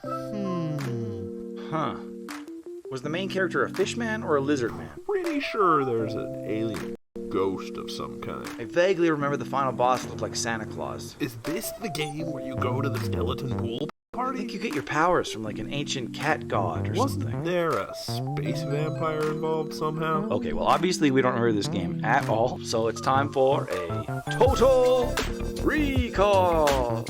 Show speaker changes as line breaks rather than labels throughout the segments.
Huh. Was the main character a fish man or a lizard man?
Pretty sure there's an alien ghost of some kind.
I vaguely remember the final boss looked like Santa Claus.
Is this the game where you go to the skeleton pool
I
party?
think you get your powers from like an ancient cat god or
Wasn't
something.
there a space vampire involved somehow?
Okay, well obviously we don't remember this game at all, so it's time for a Total Recall!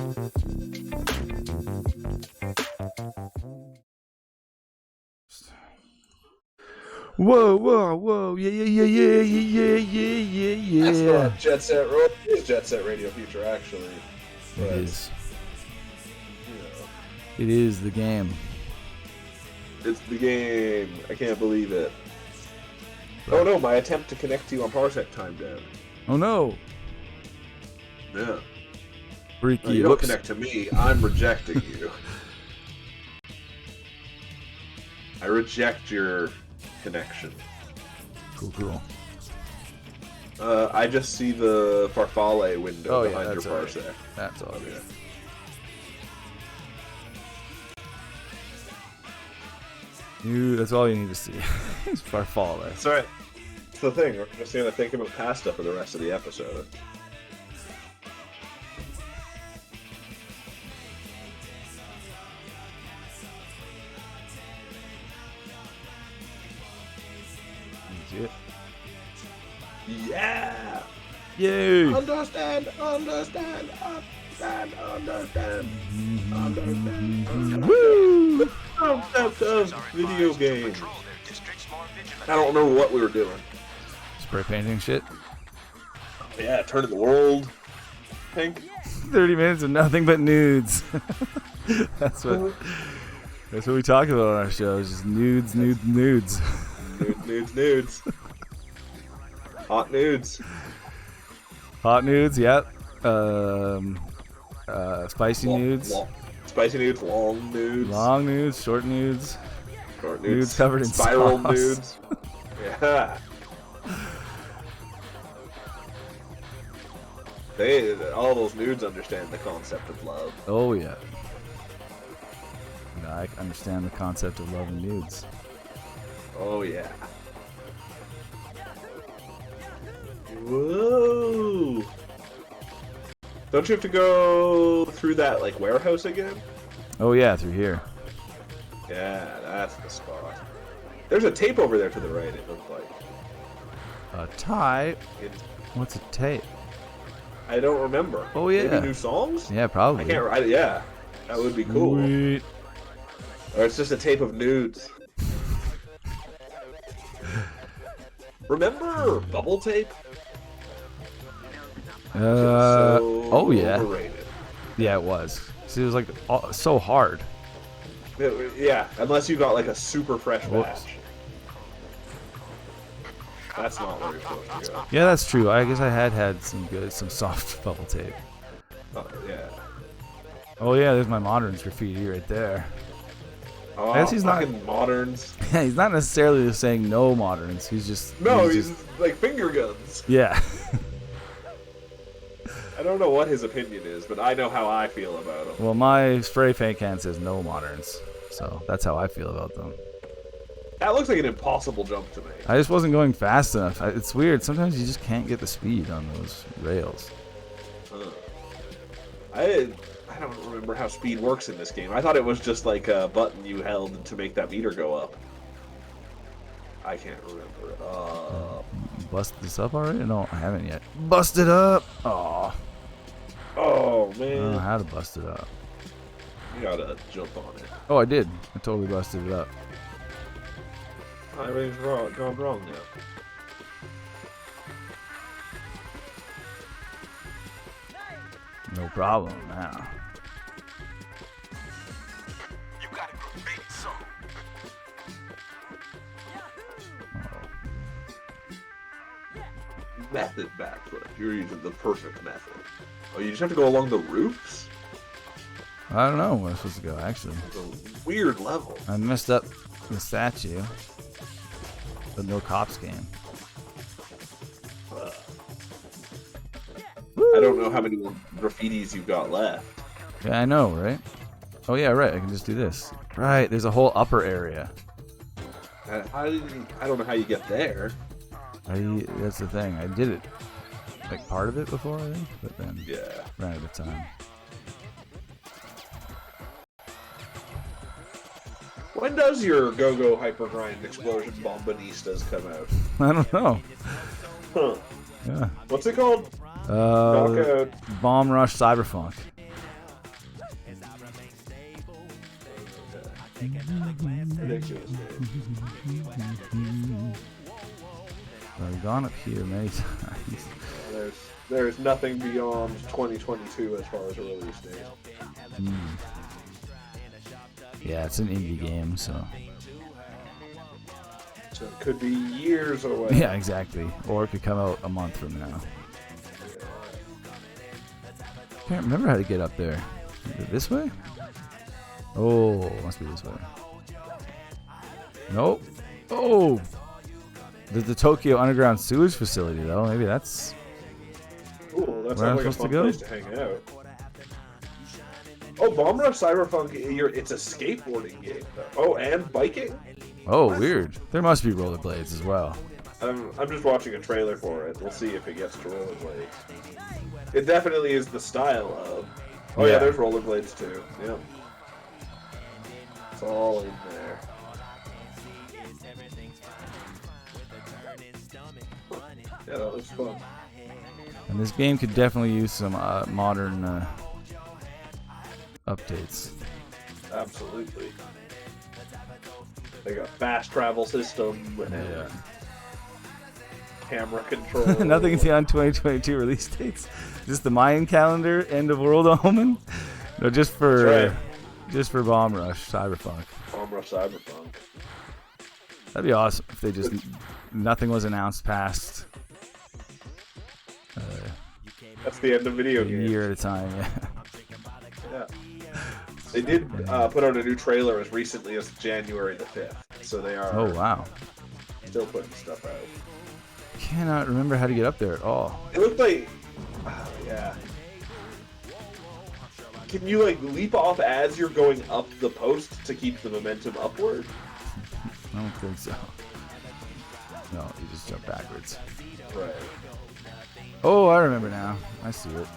Whoa, yeah.
That's not Jet Set Radio. It is Jet Set Radio Future, actually.
It
But,
is.
you know,
It is the game.
it's the game. I can't believe it. Oh no, my attempt to connect to you on Parsec timed out.
Oh no!
Yeah. No,
Freaky.
you don't
Whoops.
connect to me. I'm rejecting you. I reject your connection.
Cool.
I just see the Farfalle window
Oh, yeah,
behind your
that's all right.
Parsec.
That's all
Yeah.
good. That's all you need to see. It's Farfalle.
That's alright. It's the thing. We're just gonna think about pasta for the rest of the episode.
That's it.
Yeah!
Yay!
Understand! Understand!
Woo!
Concept of video game. I don't remember what we were doing.
Spray painting shit.
Yeah, turning the world. Pink.
30 minutes of nothing but nudes. That's what we talk about on our show. Just nudes.
Nudes. Hot nudes.
Hot nudes, yep. Spicy nudes.
Spicy nudes, long nudes.
Long nudes, short nudes.
Short
Nudes covered in
spiral
sauce.
nudes. Yeah. All those nudes understand the concept of love.
Oh, yeah. No, I understand the concept of love and nudes.
Oh yeah. Whoa! Don't you have to go through that like warehouse again?
Oh, yeah, through here.
Yeah, that's the spot. There's a tape over there to the right. It looked like.
A type?
It's,
What's a tape?
I don't remember.
Oh, yeah.
Maybe new songs?
Yeah, probably.
I can't write. Yeah, that would be cool.
Sweet.
Or it's just a tape of nudes. Remember bubble tape? So
Oh, yeah.
overrated.
Yeah, it was. See, it was like so hard.
Yeah, unless you got like a super fresh
Whoops.
batch. That's not where you're supposed to go.
Yeah, that's true. I guess I had some soft bubble tape.
Oh, yeah.
Oh yeah, there's my moderns graffiti right there.
Oh,
I guess he's not-
fucking moderns.
He's not necessarily saying no moderns. He's just
No,
he's
he's like finger guns.
yeah.
I don't know what his opinion is, but I know how I feel about him.
Well, my spray paint can says no moderns, so that's how I feel about them.
That looks like an impossible jump to make.
I just wasn't going fast enough. It's weird. Sometimes you just can't get the speed on those rails.
I don't remember how speed works in this game. I thought it was just like a button you held to make that meter go up. I can't remember.
Bust this up already? No, I haven't yet. Bust it up! Oh,
Oh
I don't know
man,
how to bust it up.
you gotta jump on it.
Oh, I did. I totally busted it up.
Everything's wrong, gone wrong now.
No problem now.
You got a great song.
Method backflip. You're using the perfect method. Oh, you just have to go along the roofs?
I don't know where I'm supposed to go, actually.
It's a weird level.
I messed up the statue. The no cops game.
I don't know how many more graffitis you've got left.
Yeah, I know, right? Oh yeah, right. I can just do this. Right. There's a whole upper area.
I don't know how you get there.
That's the thing. I did it, like part of it before, I think, but then ran out of time.
When does your Go-Go Hyper Grind Explosion Bombonistas come out?
I don't know.
Huh.
Yeah.
What's it called? Knockout.
Bomb Rush Cyberfunk.
Ridiculous.
I've gone up here many times.
There's nothing beyond 2022 as far as a release date.
Yeah, it's an indie game, so
it could be years away.
yeah, exactly. Or it could come out a month from now. Can't remember how to get up there. Is it this way? Oh, must be this way. Nope. Oh, there's the Tokyo Underground Sewage Facility, though. Maybe that's
Ooh, that
where I'm
sounds like a
supposed to
fun
go.
place to hang out. Oh, Bomb Rush Cyberpunk, it's a skateboarding game, though. Oh, and biking?
Oh, weird. There must be rollerblades as well.
I'm just watching a trailer for it. We'll see if it gets to rollerblades. It definitely is the style of... Oh yeah,
Yeah.
there's rollerblades too. Yep. It's all in there. Yeah, that looks fun.
And this game could definitely use some modern updates.
Absolutely. They got fast travel system and camera control.
Nothing beyond 2022 release dates. Just the Mayan calendar, end of world omen. No, just for Bomb Rush Cyberpunk.
Bomb Rush Cyberpunk.
That'd be awesome if they just nothing was announced past
That's the end of video
a
games.
year at a time. Yeah.
Yeah. They did put out a new trailer as recently as January the 5th. So they are
Oh wow.
still putting stuff out.
Cannot remember how to get up there at all.
It looked like... Oh, yeah. Can you, like, leap off as you're going up the post to keep the momentum upward?
I don't think so. No, you just jump backwards.
Right.
Oh, I remember now. I see it.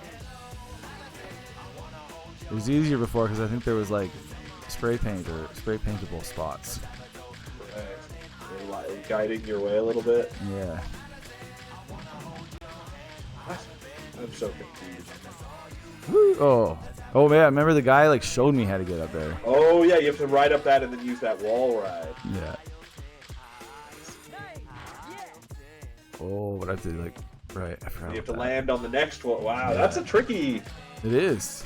It was easier before because I think there was like spray paint or spray paintable spots.
Right. They're guiding your way a little bit.
Yeah.
What? I'm so confused.
Woo. Oh man, I remember the guy like showed me how to get up there.
Oh, yeah, you have to ride up that and then use that wall ride.
Yeah. Oh, but I have to like, right, I forgot
You have to
about that.
land on the next one. Wow,
Yeah.
that's a tricky...
It is.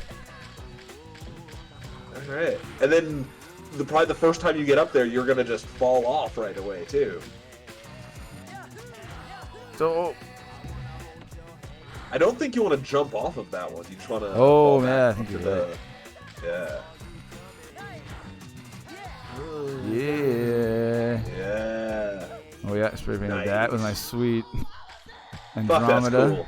Alright. And then probably the first time you get up there, you're going to just fall off right away, too.
So,
I don't think you want to jump off of that one. You just want to.
Oh, man, I think you're right.
Yeah.
yeah.
Yeah.
Oh yeah, spray painted
Nice.
that with my sweet
Fuck, that's
Andromeda.
cool.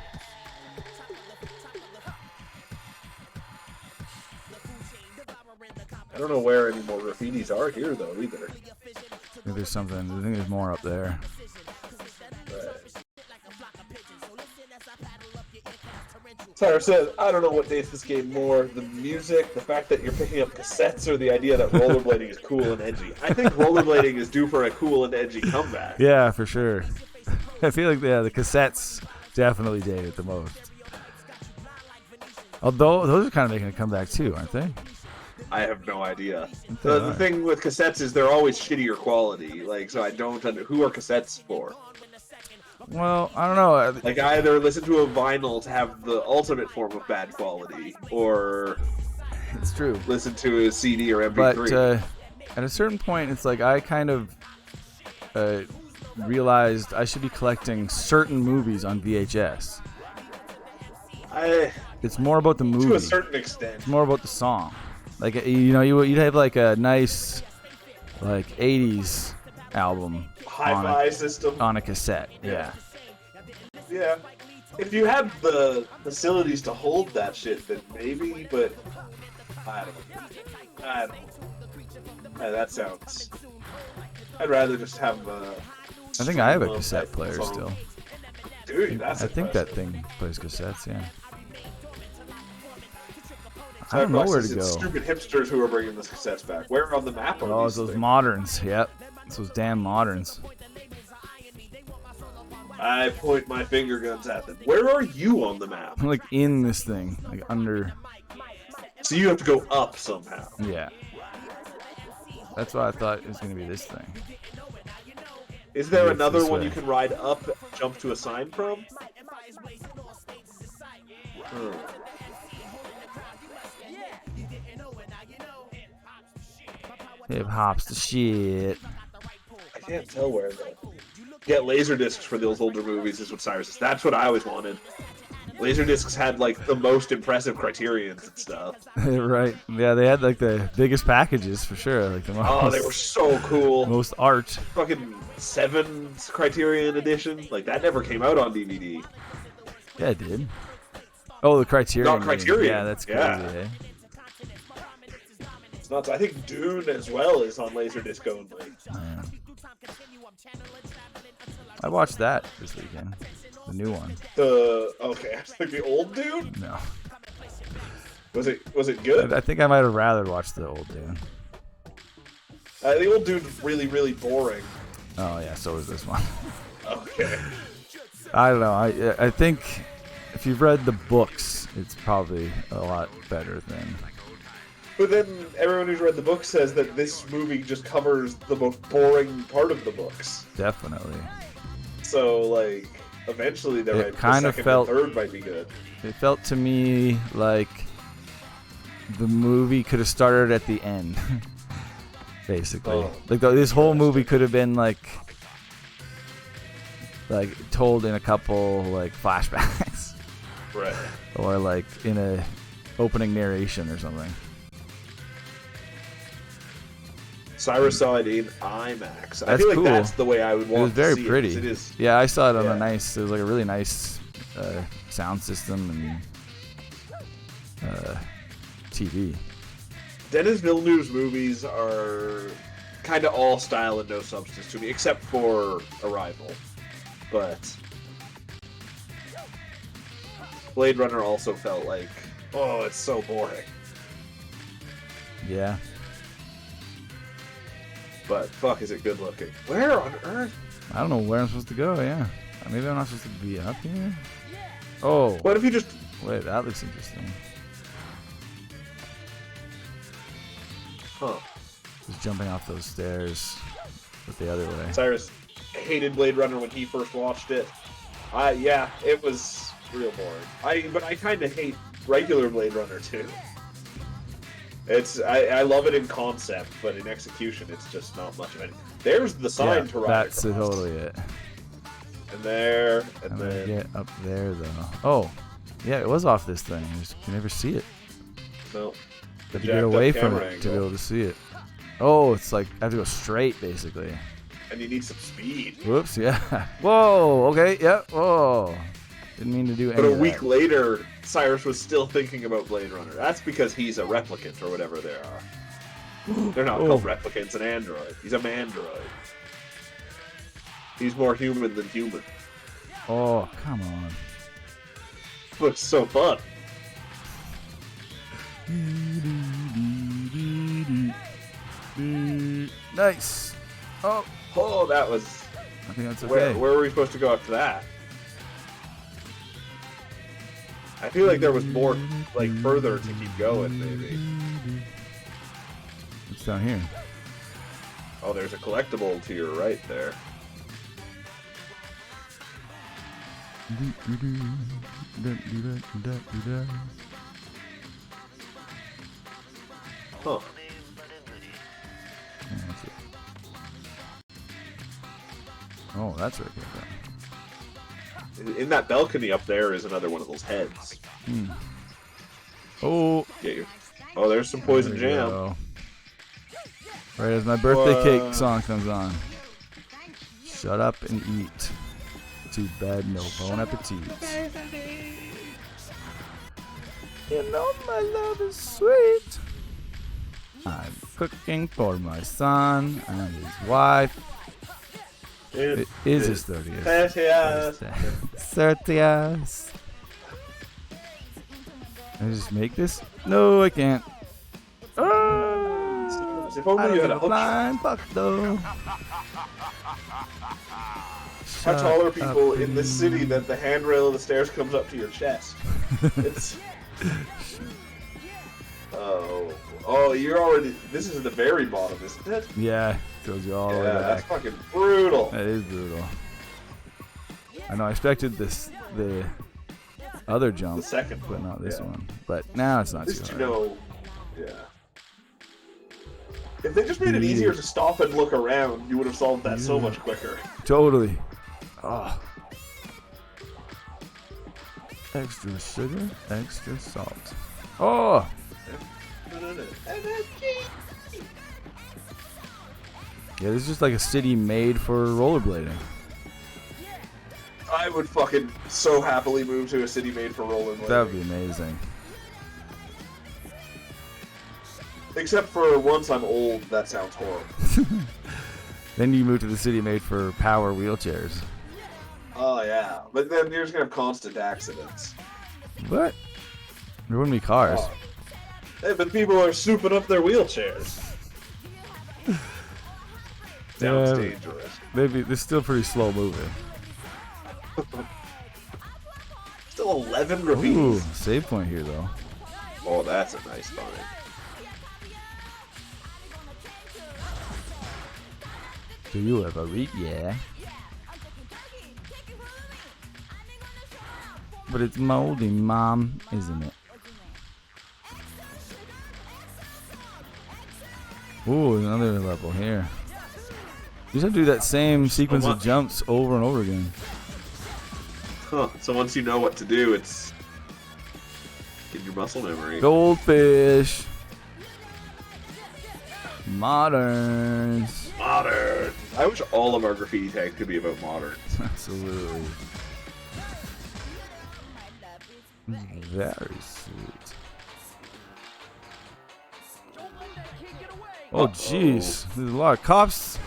I don't know where any more graffitis are here, though, either.
I think there's something. I think there's more up there.
Tyler says, I don't know what dates this game more, the music, the fact that you're picking up cassettes, or the idea that rollerblading is cool and edgy. I think rollerblading is due for a cool and edgy comeback.
Yeah, for sure. I feel like the cassettes definitely date it the most. Although those are kind of making a comeback too, aren't they?
I have no idea.
They
The
are.
thing with cassettes is they're always shittier quality. Like, so I don't who are cassettes for?
Well, I don't know.
Like, I either listen to a vinyl to have the ultimate form of bad quality, or
It's true.
listen to a CD or
But
MP3.
at a certain point, it's like I kind of realized I should be collecting certain movies on VHS. It's more about the movie.
To a certain extent.
It's more about the song. Like you'd have like a nice like 80s album
Hi-fi system.
on a cassette. Yeah.
Yeah. If you have the facilities to hold that shit, then maybe, but I don't know. That sounds. I'd rather just have.
I think I have a
stream of
cassette
that
player
song.
still.
Dude, that's
I think that
impressive.
thing plays cassettes. Yeah.
So
I don't know where
it's
to go.
Stupid hipsters who are bringing the cassettes back. Where on the map are
Oh,
these
it's those
things?
moderns. Yep. It's those damn moderns.
I point my finger guns at them. Where are you on the map?
I'm like in this thing, like under.
So you have to go up somehow.
Yeah. That's why I thought it was gonna be this thing.
Is there
Maybe it's
another
this
one
way.
you can ride up, jump to a sign from?
Hip hop's the shit.
I can't tell where though. Get laser discs for those older movies is what Cyrus says. That's what I always wanted. Laser discs had like the most impressive criterions and stuff.
Right. Yeah, they had like the biggest packages for sure. Like the most.
Oh, they were so cool.
Most art.
Fucking 7 Criterion edition. Like that never came out on DVD.
Yeah, it did. Oh, the Criterion.
Not Criterion.
Yeah, that's crazy.
Yeah.
Eh?
It's nuts. I think Dune as well is on Laserdisc only.
Yeah. I watched that this weekend. The new one.
Okay, I was like the old Dune.
No.
Was it good?
I think I might have rather watched the old Dune.
The old Dune's really boring.
Oh yeah, so is this one.
Okay.
I don't know. I think if you've read the books, it's probably a lot better than.
But then everyone who's read the book says that this movie just covers the most boring part of the books.
Definitely.
So like, eventually
It
the
kind of
second
felt-
and third might be good.
It felt to me like the movie could have started at the end. Basically.
Oh,
Like this whole movie could have been like told in a couple like flashbacks.
Right.
Or like in a opening narration or something.
Cyrus saw it in IMAX. I
That's
feel like
cool.
that's the way I would
It
want
was very
to see
pretty.
it. 'Cause it is.
Yeah, I saw it on
Yeah.
it was like a really nice sound system and TV.
Denis Villeneuve's movies are kind of all style and no substance to me, except for Arrival. But Blade Runner also felt like, oh, it's so boring.
Yeah.
But fuck, is it good looking? Where on earth?
I don't know where I'm supposed to go, yeah. Maybe I'm not supposed to be up here? Oh,
What if you just...
wait, that looks interesting.
Huh.
Just jumping off those stairs, but the other way.
Cyrus hated Blade Runner when he first watched it. Yeah, it was real boring. But I kind of hate regular Blade Runner too. I love it in concept, but in execution, it's just not much of it. There's the sign
Yeah,
to ride
that's
across.
totally it.
And there, and
I'm gonna
then
get up there though. Oh, yeah, it was off this thing. You can never see it.
no.
But to
Jacked
get
up
away from
camera
it to be
angle.
able to see it. Oh, it's like I have to go straight basically.
And you need some speed.
Whoops, yeah. Whoa, okay, yep, whoa. Didn't mean to do any
But a
of
week
that.
later, Cyrus was still thinking about Blade Runner. That's because he's a replicant or whatever they are. They're not called replicants, an android. He's a mandroid. He's more human than human.
Oh, come on.
Looks so fun.
Nice. Oh,
Oh, that was...
I think that's okay.
Where were we supposed to go after that? I feel like there was more, like, further to keep going, maybe.
It's down here.
Oh, there's a collectible to your right there. Huh.
Yeah, that's it. Oh, that's right there.
In that balcony up there is another one of those heads.
Oh,
Get your... Oh, there's some poison
there we
jam.
go. Right as my birthday cake song comes on. Shut up and eat. Too bad, no bon appetit. You know my love is sweet. I'm cooking for my son and his wife. It is his 30th. 30th. Can I just make this? No, I can't. Oh,
If only you had a hook shot.
blind fuck though.
How tall are people in this city that the handrail of the stairs comes up to your chest? It's... Oh, you're already... This is at the very bottom, isn't it?
Yeah, goes you all the way
Yeah,
back.
that's fucking brutal.
That is brutal. I know, I expected the other jump,
The second
but
one,
not this
yeah.
one. But now it's not
At least
too
you
hard.
know... Yeah. If they just made it easier to stop and look around, you would have solved that so much quicker.
Totally. Oh. Extra sugar, extra salt. Oh! Yeah, this is just like a city made for rollerblading.
I would fucking so happily move to a city made for rollerblading.
That would be amazing.
Except for once I'm old, that sounds horrible.
Then you move to the city made for power wheelchairs.
Oh yeah, but then you're just gonna have constant accidents.
What? There wouldn't be cars.
Oh. Hey, but people are souping up their wheelchairs. Sounds dangerous.
Maybe they're still pretty slow moving.
Still 11
Ooh,
reviews.
save point here though.
Oh, that's a nice find.
Do you ever read? Yeah. But it's moldy, Mom, isn't it? Ooh, another level here. You just have to do that same sequence of jumps over and over again.
Huh, so once you know what to do, it's in your muscle memory.
Goldfish. Moderns.
Modern. I wish all of our graffiti tags could be about modern.
Absolutely. Very sweet. Oh, jeez. There's a lot of cops.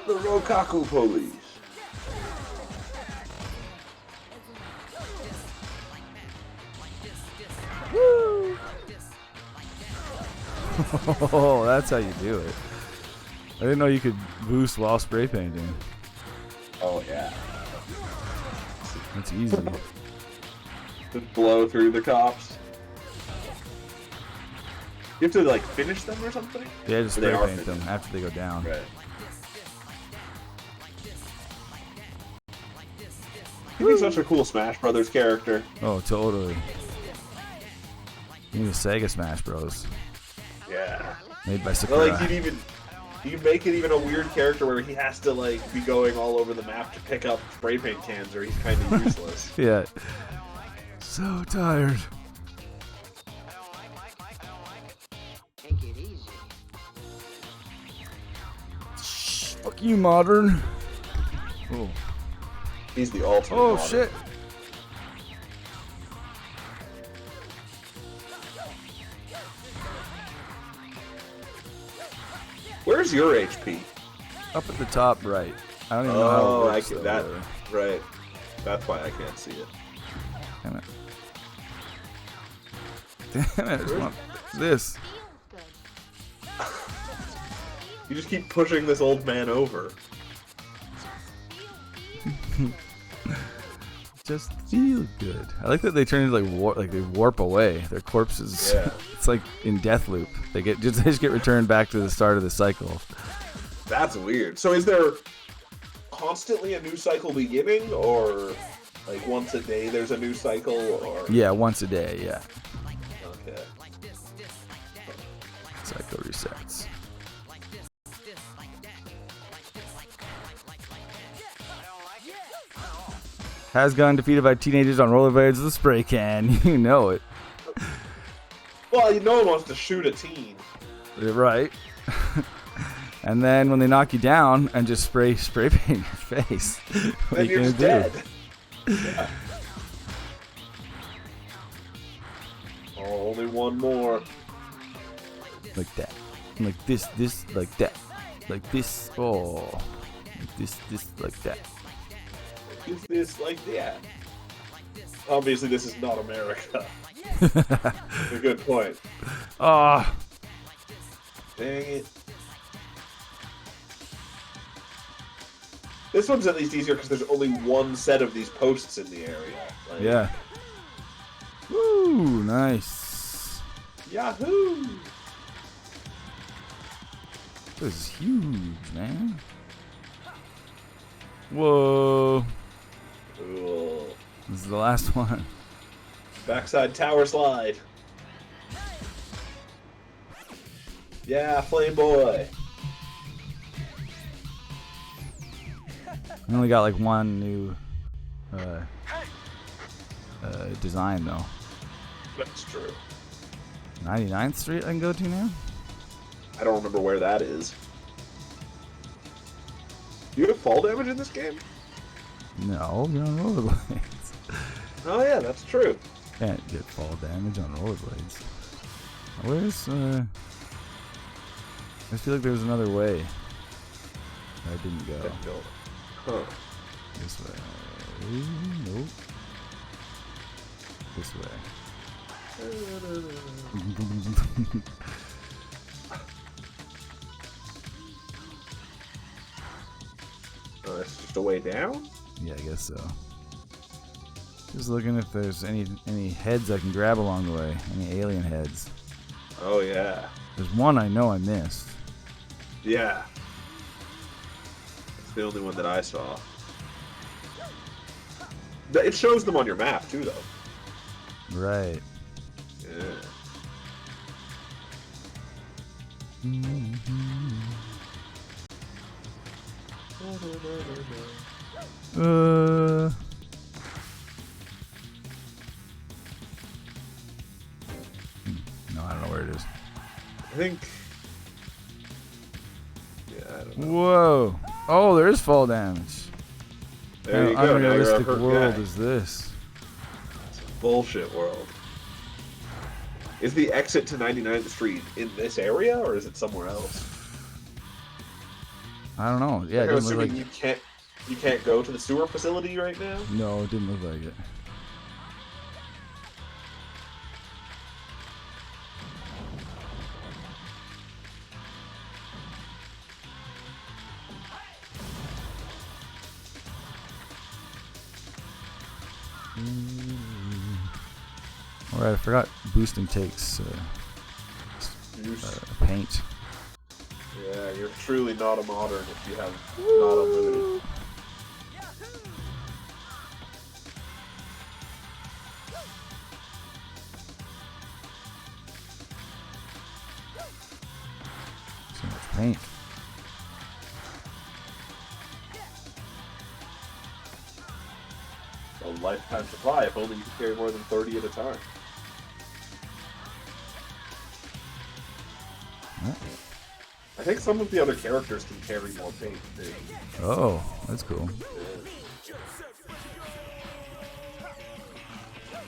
The Rokaku police.
Woo! Oh, that's how you do it. I didn't know you could boost while spray painting.
Oh yeah.
That's easy.
Just blow through the cops. You have to like finish them or something?
Yeah, just
Or they
spray
are
paint them
finished?
after they go down.
Right. He'd be such a cool Smash Brothers character.
Oh, totally. You need a Sega Smash Bros.
Yeah.
Made by
Well,
Sakura.
like you'd make it even a weird character where he has to like be going all over the map to pick up spray paint cans, or he's kind of useless.
Yeah. So tired.
Take it easy.
Shh, fuck you, Modern. Oh,
He's the ultimate.
oh
modern.
shit.
Where's your HP?
Up at the top right. I don't even know how it
Oh,
works,
I can,
though,
that
really.
right. That's why I can't see it.
Damn it. Damn it. I just want this.
You just keep pushing this old man over.
Just feel good. I like that they turn into like they warp away. Their corpses.
Yeah.
It's like in Deathloop. They just get returned back to the start of the cycle.
That's weird. So is there constantly a new cycle beginning, or like once a day there's a new cycle, or
Yeah, once a day. Yeah.
Okay.
Cycle resets. Has gone defeated by teenagers on rollerblades with a spray can. You know it.
Well, no one wants to shoot a teen.
Right. And then when they knock you down and just spray paint your face, what
Then
are you
you're
gonna
just
do?
dead. Yeah. Oh, only one more.
Like that. Like this, like that. Like this, oh. Like this, like that.
Is this like that? Obviously, this is not America. A good point.
Ah.
Dang it. This one's at least easier because there's only one set of these posts in the area. Like,
Yeah. Woo, nice.
Yahoo!
This is huge, man. Whoa.
Cool.
This is the last one.
Backside tower slide. Yeah, Flame Boy.
I only got like one new design though.
That's true.
99th Street I can go to now?
I don't remember where that is. Do you have fall damage in this game?
No, you're on rollerblades.
Oh yeah, that's true.
Can't get fall damage on rollerblades. Where's I feel like there was another way. I didn't go.
Huh.
This way. Nope. This way.
Oh, that's just a way down?
Yeah, I guess so. Just looking if there's any heads I can grab along the way. Any alien heads.
Oh yeah.
There's one I know I missed.
Yeah. It's the only one that I saw. It shows them on your map too, though.
Right.
Yeah.
No, I don't know where it is.
I think. Yeah, I don't know.
Whoa! Oh, there is fall damage.
There you
What
go. Now you're a
unrealistic
hurt
world
guy.
is this?
It's a bullshit world. Is the exit to 99th Street in this area, or is it somewhere else?
I don't know. Yeah, it
I'm
doesn't look
assuming
like.
you can't go to the sewer facility right now.
No, it didn't look like it. Alright, I forgot boosting takes paint.
Yeah, you're truly not a modern if you have not unlimited.
So much paint.
A lifetime supply if only you can carry more than 30 at a time.
What?
I think some of the other characters can carry more paint too.
Oh, that's cool.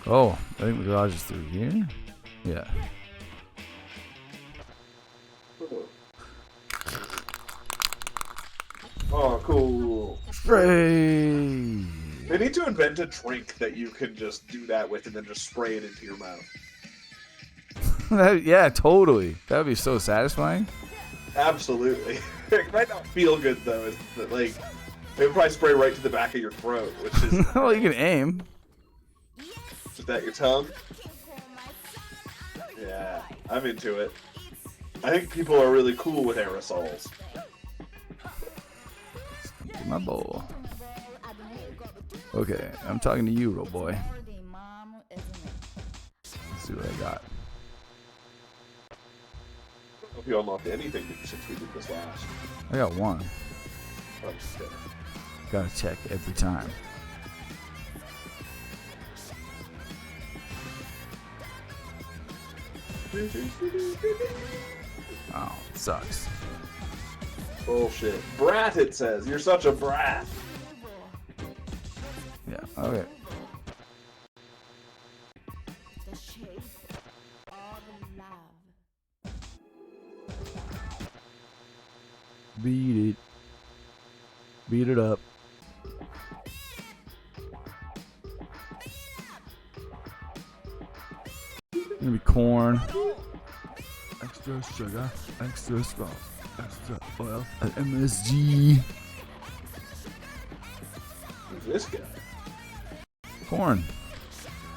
Oh, I think the garage is through here? Yeah.
Oh, cool.
Spray!
They need to invent a drink that you can just do that with and then just spray it into your mouth.
Yeah, totally. That would be so satisfying.
Absolutely. It might not feel good though. It's that, like, it would probably spray right to the back of your throat, which is
Well, you can aim.
is that your tongue? Yeah, I'm into it. I think people are really cool with aerosols.
Get my bowl. Okay, I'm talking to you, little boy. Let's see what I got.
Hope you unlocked anything since we did this last.
I got one.
Oh, shit.
Gotta check every time. Oh, it sucks.
Bullshit. Brat, it says. You're such a brat.
Yeah, okay. Beat it. Beat it up. Gonna be corn. Extra sugar, extra salt, extra oil, and MSG.
Who's this guy?
Corn.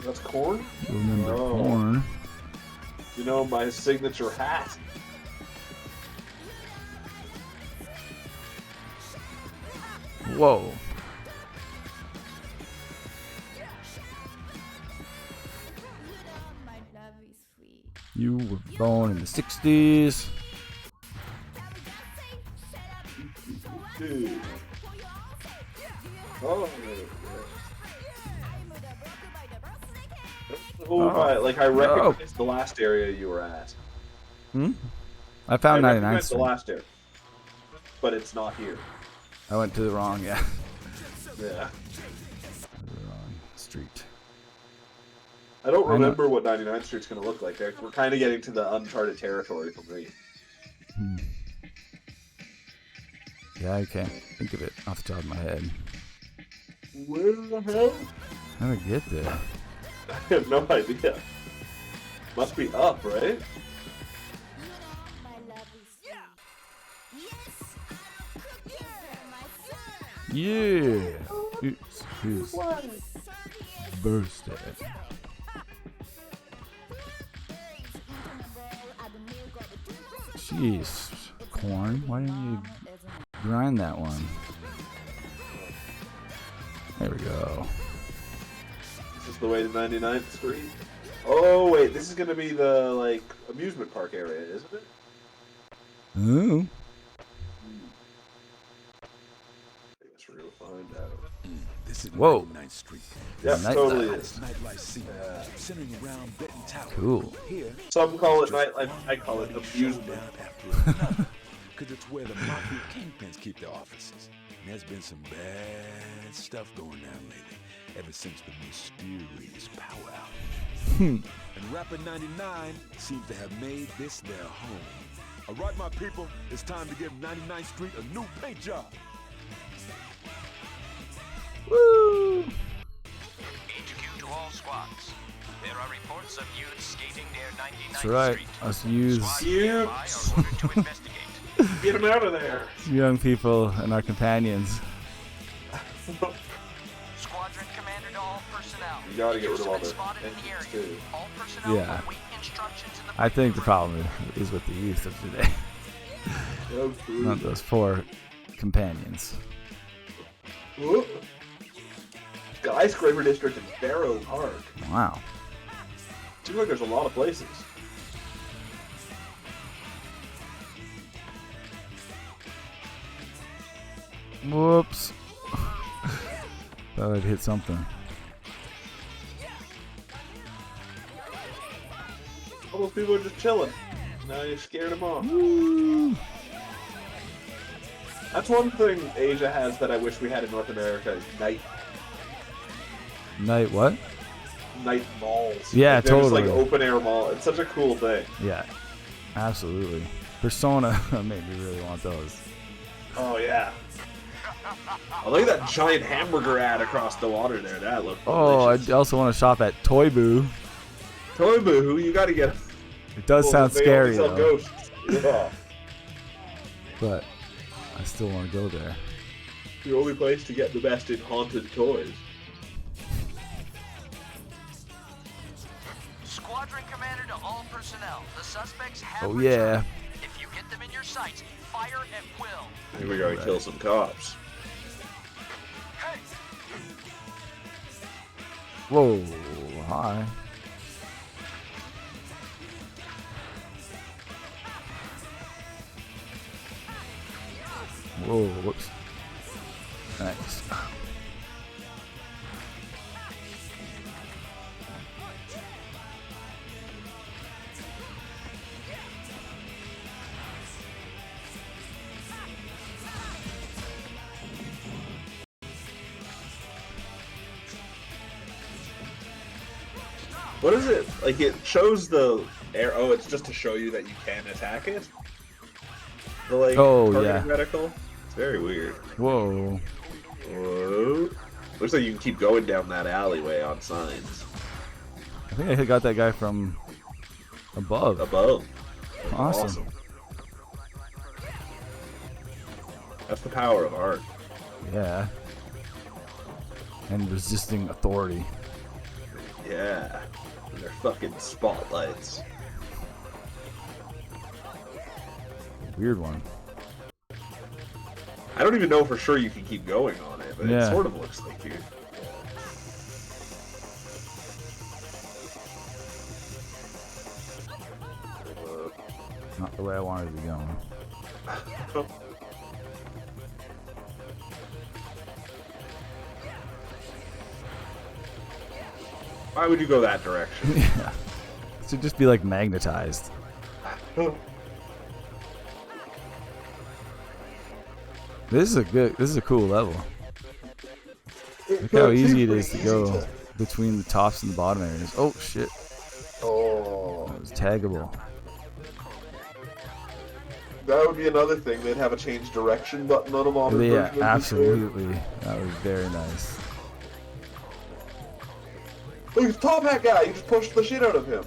That's corn?
You remember
Oh.
corn.
You know, my signature hat.
Whoa. You were born in the 60s.
Dude. Oh, I recognize the last area you were at.
I found
I
99th
recognize the
Street.
last area, but it's not here.
I went to the wrong,
Yeah.
the wrong street.
I don't
I know.
remember what 99th Street's going to look like. We're kind of getting to the uncharted territory for me.
Yeah, I can't think of it off the top of my head.
Where the hell?
How did I get there?
I have no idea. Must be up, right?
Yeah! It's his birthday. Jeez, corn, why didn't you grind that one? There we go.
This is the way to 99th Street. Oh, wait, this is going to be the, like, amusement park area, isn't it?
Ooh.
I guess we're going to find out.
This is
Whoa.
99th Street.
Yeah,
Night
totally
life.
is.
Nightlife scene centering around Benton Tower.
Cool.
Here,
Some call it nightlife, I call it amusement.
down after another, because it's where the mafia kingpins keep their offices. And there's been some bad stuff going down lately, ever since the mysterious powwow. And Rapper 99 seems to have made this their home. All right, my people, it's time to give 99th Street a new paint job.
Woo!
HQ to all squads. There are reports of youths skating near 99th
That's right.
Street.
Us use
Squads nearby are ordered to investigate.
Get him out of there.
young people and our companions.
Squadron commander to all personnel.
You gotta get rid of all
Youths
the
spotted in the
engines,
area.
too.
All personnel
Yeah.
await instructions in the
I think the
room.
problem is with the youth of today, not those poor companions.
Whoop. Skyscraper District in Barrow Park.
Wow.
Seems like there's a lot of places.
Whoops. Thought I'd hit something.
All those people are just chilling. Now you scared them off. That's one thing Asia has that I wish we had in North America is
Night what?
night malls.
Yeah,
Like, they're just like
totally.
open air mall. It's such a cool thing.
Yeah, absolutely. Persona made me really want those.
Oh yeah. Oh, look at that giant hamburger ad across the water there. That looked
Oh,
delicious.
I also want to shop at Toy Boo.
Toy Boo, you gotta get.
It does
Well,
sound
they
scary
only sell
though,
ghosts. Yeah.
but I still want to go there.
The only place to get the best in haunted toys.
Squadron commander to all personnel. The suspects have
Oh yeah.
returned. If you get them in your sights, fire at will.
Here we go, kill some cops.
Hey!
Whoa, hi. Whoa, whoops. Nice.
What is it? Like, it shows the air. Oh, it's just to show you that you can attack it? The like
Oh,
targeting
yeah.
reticle. It's very weird.
Whoa.
Whoa. Looks like you can keep going down that alleyway on signs.
I think I got that guy from above.
Above.
Awesome.
That's the power of art.
Yeah. And resisting authority.
Yeah. And their fucking spotlights.
Weird one.
I don't even know for sure you can keep going on it, but
Yeah.
it sort of looks like you.
Not the way I wanted to be going.
Why would you go that direction?
Yeah. It should just be like magnetized. This is a cool level. Look how easy it is to go between the tops and the bottom areas. Oh shit.
Oh.
That was taggable.
That would be another thing. They'd have a change direction button on a modern
Yeah,
version of this game.
absolutely. That was very nice.
Look, it's Top Hat guy. You just pushed the shit out of him.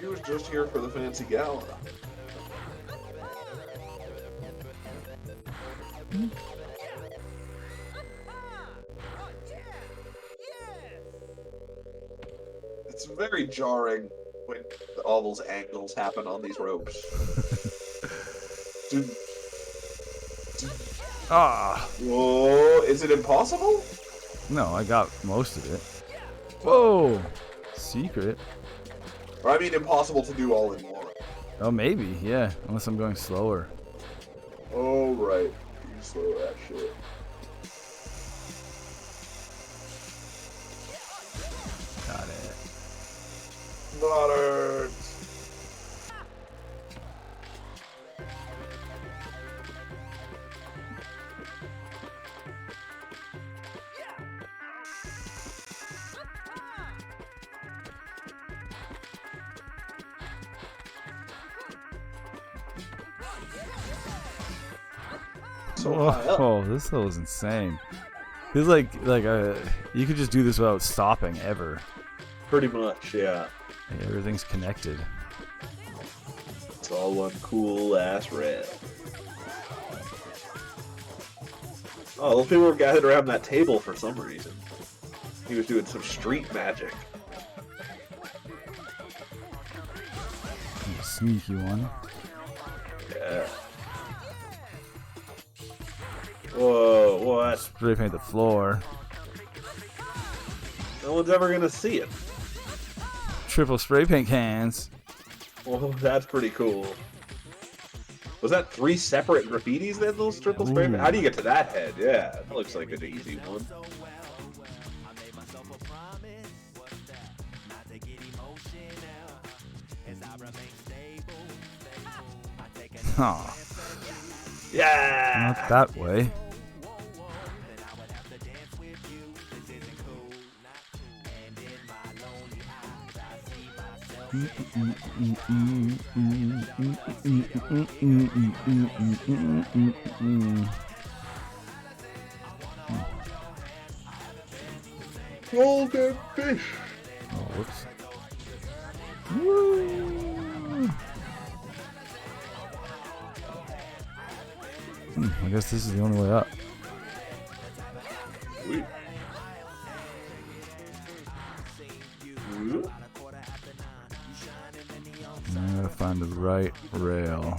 He was just here for the fancy gala. It's very jarring when all those angles happen on these ropes. Dude.
Ah.
Whoa, is it impossible?
No, I got most of it. Whoa. Secret.
Or I mean impossible to do all in one.
Oh, maybe. Yeah. Unless I'm going slower.
Oh, right. You slow that shit.
Got it.
Modern. So high up.
Oh, this hill is insane. Feels like you could just do this without stopping ever.
Pretty much, yeah.
Yeah, everything's connected.
It's all one cool ass rail. Oh, those people were gathered around that table for some reason. He was doing some street magic.
A sneaky one.
Yeah. Whoa, what?
Spray paint the floor.
No one's ever gonna see it.
Triple spray paint cans.
Well, that's pretty cool. Was that 3 separate graffitis then, those triple spray?
Ooh.
How do you get to that head? Yeah, that looks like an easy one.
Huh.
Yeah!
Not that way.
Golden fish!
Oh, whoops. Woo! I guess this is the only way up.
Sweet. Ooh.
I gotta find the right rail.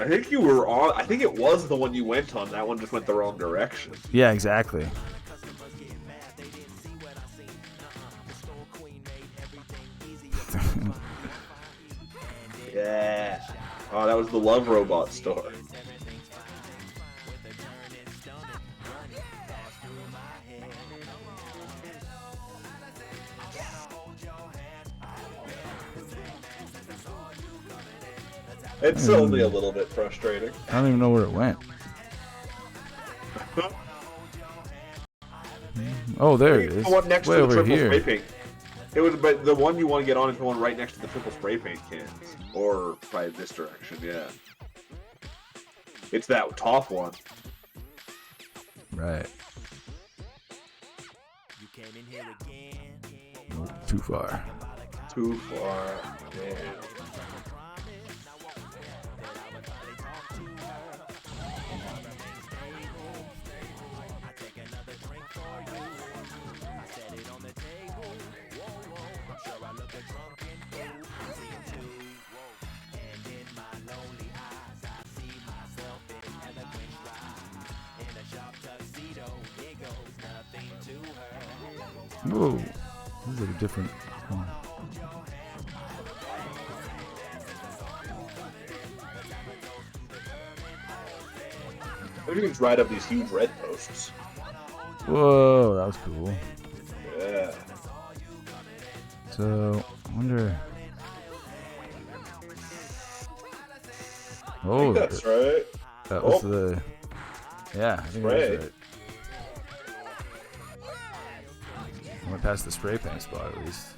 I think you were on. I think it was the one you went on. That one just went the wrong direction.
Yeah, exactly.
Yeah. Oh, that was the Love Robot store. It's only a little bit frustrating.
I don't even know where it went. Oh, there it is.
The one next
Way
to the
over
triple
here.
spray paint. It was, but the one you want to get on is the one right next to the triple spray paint cans, or by this direction. Yeah, it's that top one.
Right. Nope, too far.
Too far. Damn.
Whoa, this is like a different one.
Maybe you can just ride up these huge red posts.
Whoa, that was cool.
Yeah.
So, I wonder.
I
Oh,
think that's right.
that was
Oh.
the. Yeah, I think
Spray.
that's right. I went past the spray paint spot at least.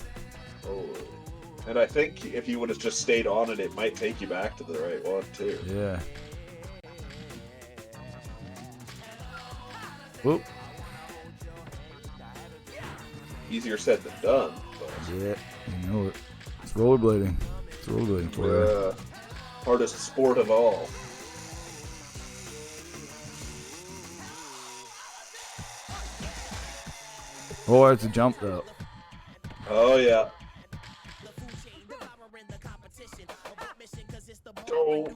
Oh. And I think if you would have just stayed on it, it might take you back to the right one too.
Yeah. Whoop.
Easier said than done. But
Yeah, you know it. It's rollerblading. It's rollerblading for you.
hardest sport of all.
Oh, it's a jump though.
Oh yeah. Oh.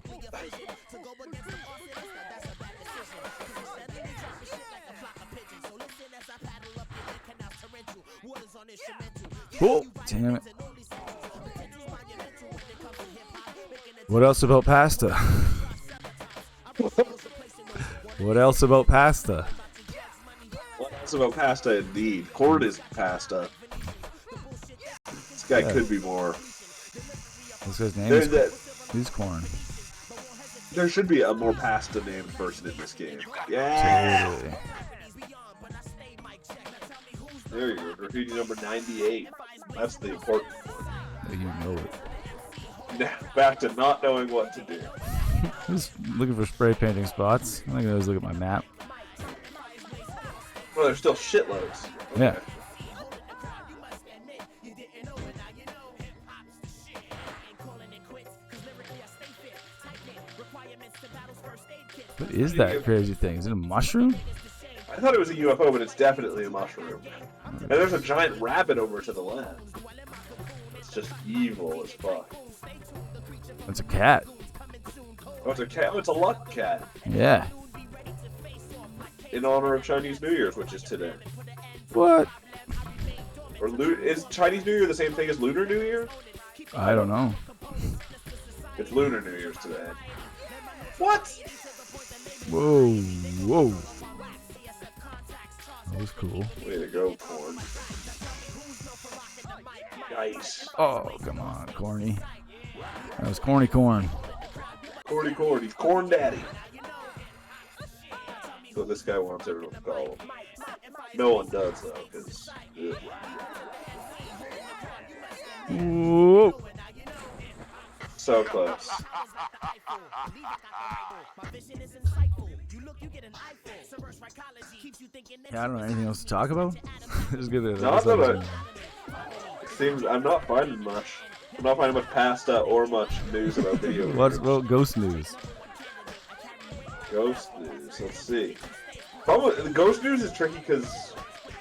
Oh, damn it. What else about pasta? What else about pasta?
Well, that's about pasta indeed. Corn is pasta. This guy could be more.
This guy's name
There's
is corn.
There should be a more pasta named person in this game. Yeah.
Totally.
There you go. Graffiti number 98. That's the important one.
You know it.
Now, back to not knowing what to do.
Just looking for spray painting spots. I'm gonna always look at my map.
Well, there's still shitloads. Okay.
Yeah. What is that crazy thing? Is it a mushroom?
I thought it was a UFO, but it's definitely a mushroom. And there's a giant rabbit over to the left. It's just evil as fuck.
It's a cat.
Oh, it's a cat. Oh, it's a luck cat.
Yeah.
In honor of Chinese New Year's, which is today.
What?
Or is Chinese New Year the same thing as Lunar New Year?
I don't know.
It's Lunar New Year's today. What?
Whoa, whoa. That was cool.
Way to go, Corn. Nice.
Oh, come on, corny. That was corny corn.
Corny Corn. He's Corn Daddy. So this guy wants everyone to call him. No one does, though, because...
Whoa.
So close.
Yeah, I don't know anything else to talk about. Just get it.
Not that it seems I'm not finding much. I'm not finding much pasta or much news about video games.
What's about ghost news?
Ghost news? Let's see. Probably the ghost news is tricky because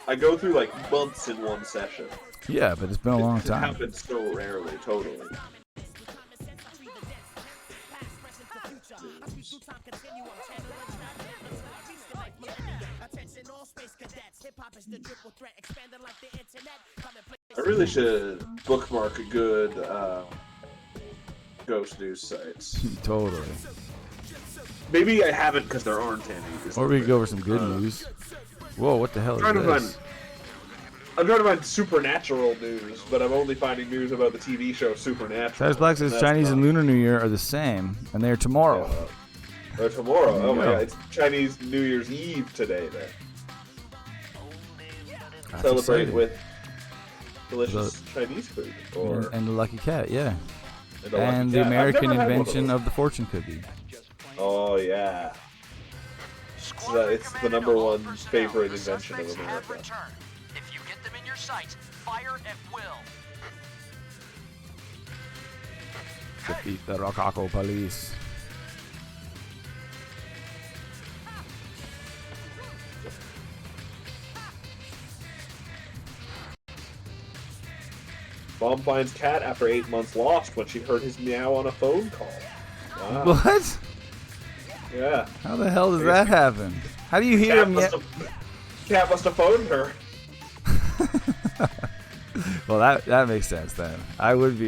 I go through like months in one session.
Yeah, but it's been a long
It
time.
happens so rarely, totally. I really should bookmark a good ghost news sites.
Totally.
Maybe I haven't because there aren't any.
Or we could go over some good news. Whoa, what the hell is
I'm trying to find supernatural news, but I'm only finding news about the TV show Supernatural.
Cyrus Black says
That's
Chinese and
not-
Lunar New Year are the same, and they are tomorrow.
Or tomorrow. Oh my
Yeah.
god, it's Chinese New Year's Eve today then.
That's
Celebrate
exciting.
with delicious Chinese food. Or
And the lucky cat, yeah.
and a Lucky
And the
Cat. I've
American
never had one of
invention
those.
of the fortune cookie.
Oh yeah. It's the number one favorite invention of America.
If you get them in your sights, fire at will.
Defeat the Rococo police.
Mom finds cat after 8 months lost when she heard his meow on a phone call. Wow.
What?
Yeah.
How the hell does that happen? How do you hear him yet?
Cat must have phoned her.
Well, that makes sense then. I would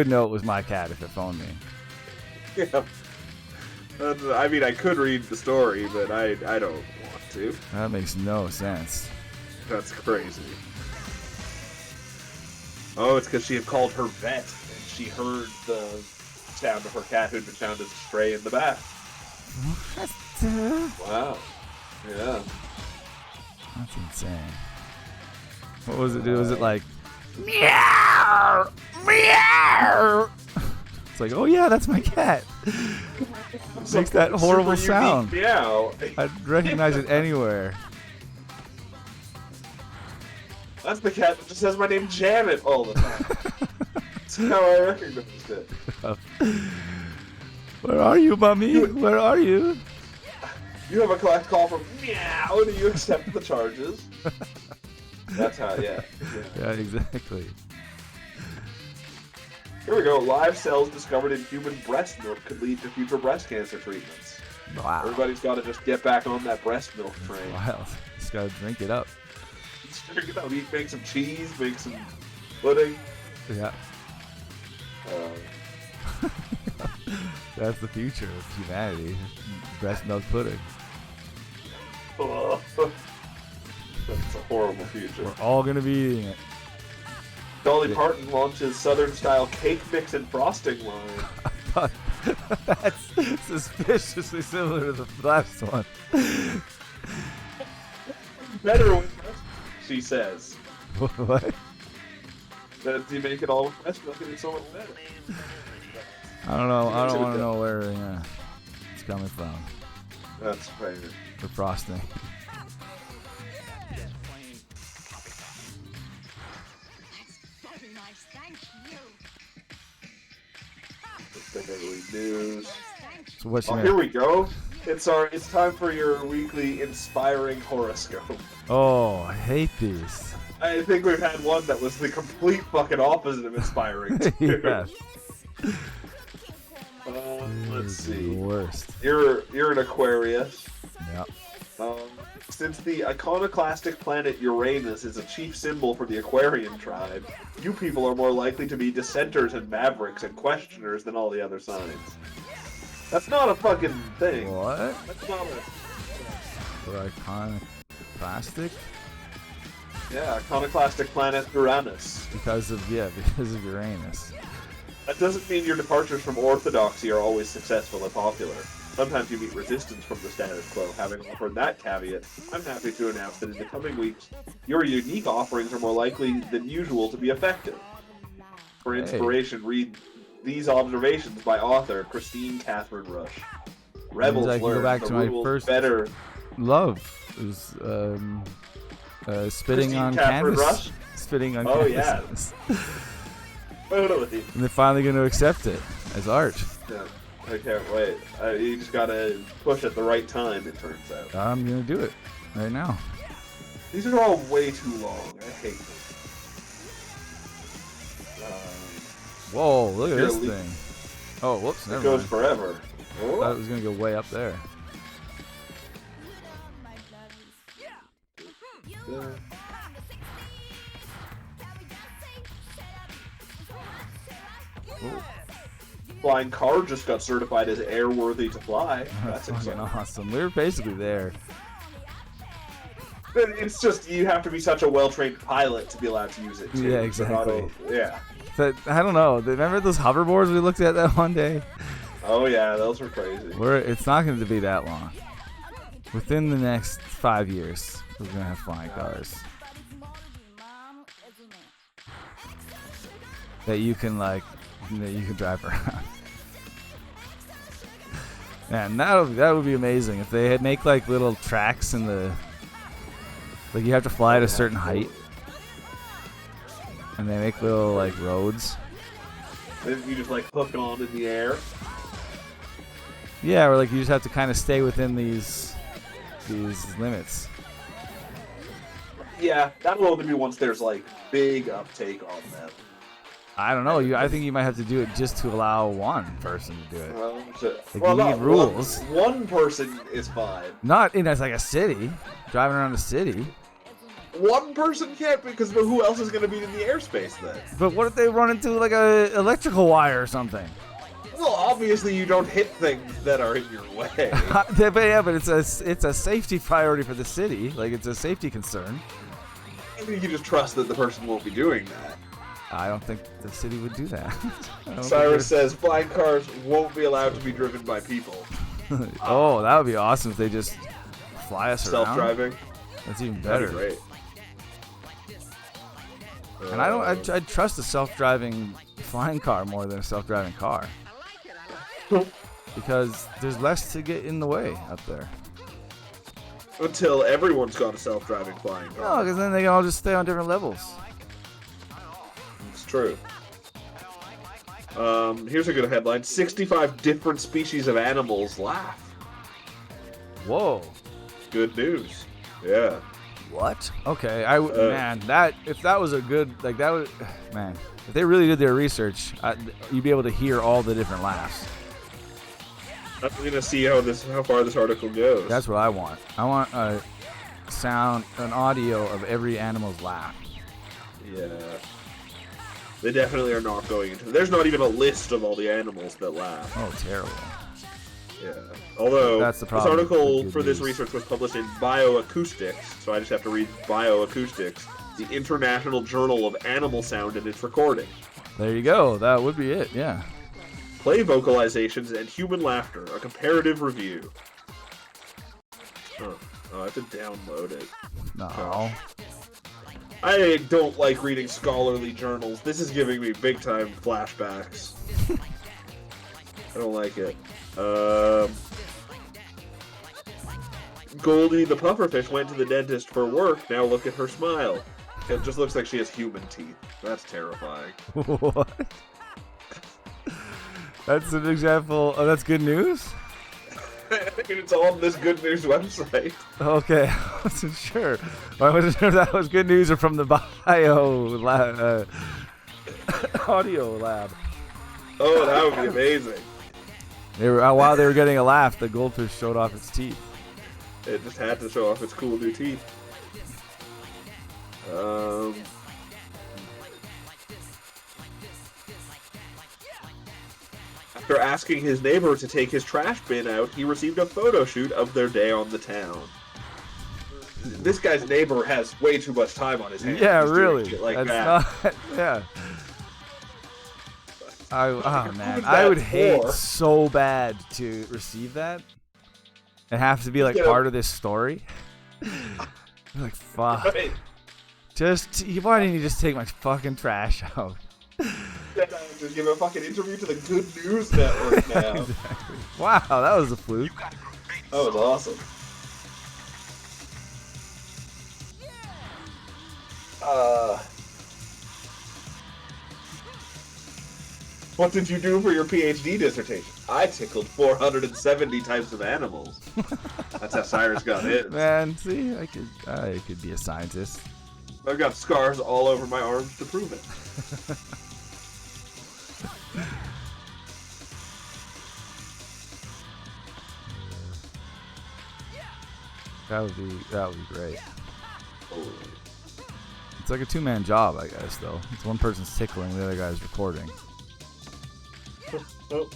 know it was my cat if it phoned me.
Yeah. I mean, I could read the story, but I don't want to.
That makes no sense.
That's crazy. Oh, it's because she had called her vet, and she heard the sound of her cat who'd been found as a stray in the bath.
What?
Wow. Yeah.
That's insane. What was it? Was it like meow, meow? It's like, oh yeah, that's my cat. Makes that horrible
Super
sound.
unique meow.
I'd recognize it anywhere.
That's the cat that just says my name Janet all the time. That's how I recognized it.
Where are you, mommy? Where are you?
You have a collect call from meow. Do you accept the charges? That's how, yeah.
Yeah, exactly.
Here we go. Live cells discovered in human breast milk could lead to future breast cancer treatments.
Wow.
Everybody's got to just get back on that breast milk train.
Wild. Just gotta drink it up.
Make some cheese, make some pudding.
Yeah. That's the future of humanity. Breast milk pudding.
That's a horrible future.
We're all gonna be eating it.
Dolly Parton launches Southern-style cake mix and frosting line.
That's suspiciously similar to the last one.
Better with breast milk, she says.
What?
That you make it all with breast milk and it's so much better.
I don't know. I don't want to know where it's coming from.
That's fair.
The frosting.
Very nice, thank you.
The daily news.
So what's
Oh,
your
here we go. It's time for your weekly inspiring horoscope.
Oh, I hate these.
I think we've had one that was the complete fucking opposite of inspiring. Too.
Yeah.
Let's
The
see.
worst.
You're an Aquarius.
Yep.
Since the iconoclastic planet Uranus is a chief symbol for the Aquarian tribe, you people are more likely to be dissenters and mavericks and questioners than all the other signs. That's not a fucking thing.
What?
That's not a...
For iconic plastic?
Yeah, iconoclastic planet Uranus.
Because of Uranus.
That doesn't mean your departures from orthodoxy are always successful or popular. Sometimes you meet resistance from the status quo. Having offered that caveat, I'm happy to announce that in the coming weeks, your unique offerings are more likely than usual to be effective. For inspiration, read these observations by author Christine Catherine Rush. Rebels
I can go
learn
back
the
to my
rules
first
better.
love is spitting
Christine
on
Catherine
canvas.
Rush?
Spitting on
Oh,
canvas.
yeah. Totally.
And they're finally going to accept it as art.
Yeah, I can't wait. You just gotta push at the right time, it turns out.
I'm going to do it right now.
These are all way too long. I hate them.
Whoa, look at
Here,
this
Lee-
thing. Oh, whoops,
It
never
goes
mind.
forever.
I thought it was going to go way up there.
Flying car just got certified as airworthy to fly. That's
Fucking
exciting.
awesome. We were basically there.
It's just you have to be such a well-trained pilot to be allowed to use it. Too.
Yeah,
So not
exactly.
yeah.
But I don't know. Remember those hoverboards we looked at that one day?
Oh yeah, those were crazy.
It's not going to be that long. Within the next 5 years, we're going to have flying cars. that you can drive around. Man, that would be amazing if they had make like little tracks in the, like you have to fly at a certain height, and they make little like roads.
Then you just like hook on in the air.
Yeah, or like you just have to kind of stay within these limits.
Yeah, that'll only be once there's like big uptake on them.
I don't know. I think you might have to do it just to allow one person to do it. Like, you
no,
need rules.
One person is fine.
Not in like a city, driving around a city.
One person can't because who else is going to be in the airspace then?
But what if they run into like a electrical wire or something?
Well, obviously you don't hit things that are in your way.
But it's a safety priority for the city. Like it's a safety concern.
I think you just trust that the person won't be doing that.
I don't think the city would do that.
Cyrus says flying cars won't be allowed to be driven by people.
Oh, that would be awesome if they just fly us around.
Self-driving.
That's even better.
That'd be great.
And I'd trust a self-driving flying car more than a self-driving car. Because there's less to get in the way up there.
Until everyone's got a self-driving flying
No,
car.
because then they can all just stay on different levels.
It's true. Here's a good headline. 65 different species of animals laugh.
Whoa.
Good news. Yeah.
What? Okay, if that was a good, like that would, man, if they really did their research, you'd be able to hear all the different laughs.
I'm gonna see how far this article goes.
That's what I want. I want an audio of every animal's laugh.
Yeah. They definitely are not going into. There's not even a list of all the animals that laugh.
Oh, terrible.
Yeah. Although
That's the
this
problem
article
with
for this
news.
research was published in Bioacoustics, so I just have to read Bioacoustics, the International Journal of Animal Sound and its Recording.
There you go. That would be it. Yeah.
Play vocalizations and human laughter, a comparative review. Oh, I have to download it.
No.
I don't like reading scholarly journals. This is giving me big time flashbacks. I don't like it. Goldie the pufferfish went to the dentist for work. Now look at her smile. It just looks like she has human teeth. That's terrifying.
What? That's an example. Oh, that's good news?
It's on this good news website.
Okay, I wasn't sure. I wasn't sure if that was good news or from the audio lab.
Oh, that would be amazing.
While they were getting a laugh, the goldfish showed off its teeth.
It just had to show off its cool new teeth. After asking his neighbor to take his trash bin out, he received a photo shoot of their day on the town. This guy's neighbor has way too much time on his hands.
Yeah,
He's doing
really.
shit like
That's
that.
not. Yeah. Oh man,
Who's
I
that
would hate
for?
so bad to receive that. It have to be like
Yeah.
part of this story. Like fuck.
Right.
Why didn't you just take my fucking trash out?
Just give a fucking interview to the Good News Network now.
Exactly. Wow, that was a fluke.
That was awesome. What did you do for your PhD dissertation? I tickled 470 types of animals. That's how Cyrus got his.
Man, see, I could be a scientist.
I've got scars all over my arms to prove it.
That would be great. It's like a two-man job, I guess. Though it's one person's tickling, the other guy's recording.
Oh.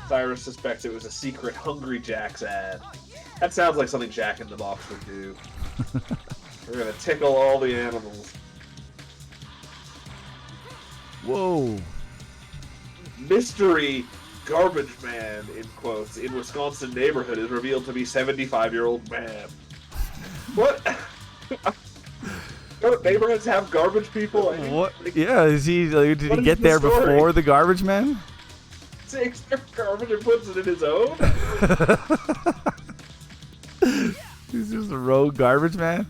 Cyrus suspects it was a secret Hungry Jack's ad. That sounds like something Jack in the Box would do. We're gonna tickle all the animals.
Whoa!
Mystery garbage man, in quotes, in Wisconsin neighborhood is revealed to be 75-year-old man. What? Don't neighborhoods have garbage people? I mean,
What?
like,
Yeah, is he? Like, did
What
he
is
get
the
there
story?
before the garbage men?
takes their garbage and puts it in his own?
He's just a rogue garbage man.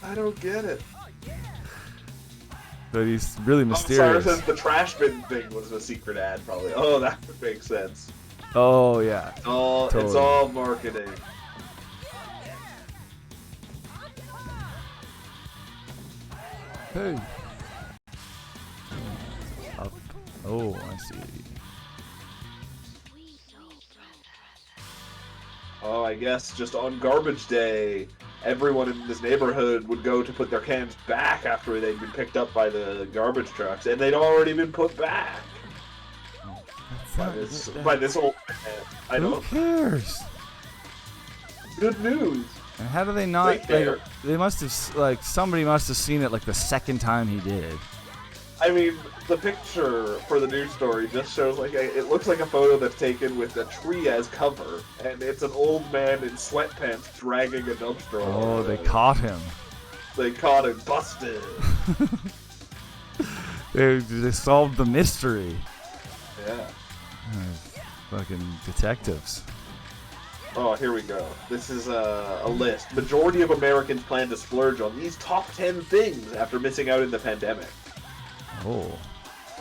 I don't get it.
But he's really
Sorry,
mysterious.
says the trash bin thing was a secret ad, probably. Oh, that would make sense.
Oh yeah.
It's
Totally.
all marketing.
Hey. Up. Oh, I see.
Oh, I guess just on garbage day, everyone in this neighborhood would go to put their cans back after they'd been picked up by the garbage trucks, and they'd already been put back by this old man. I
Who
know.
cares?
Good news.
And how do they not?
They care.
Like, they must have like somebody must have seen it like the second time he did.
I mean, the picture for the news story just shows it looks like a photo that's taken with a tree as cover, and it's an old man in sweatpants dragging a dumpster.
Oh,
over
they
the road.
caught him.
They caught him, busted.
They solved the mystery.
Yeah.
Fucking detectives.
Oh, here we go. This is a list. Majority of Americans plan to splurge on these top 10 things after missing out in the pandemic.
Oh,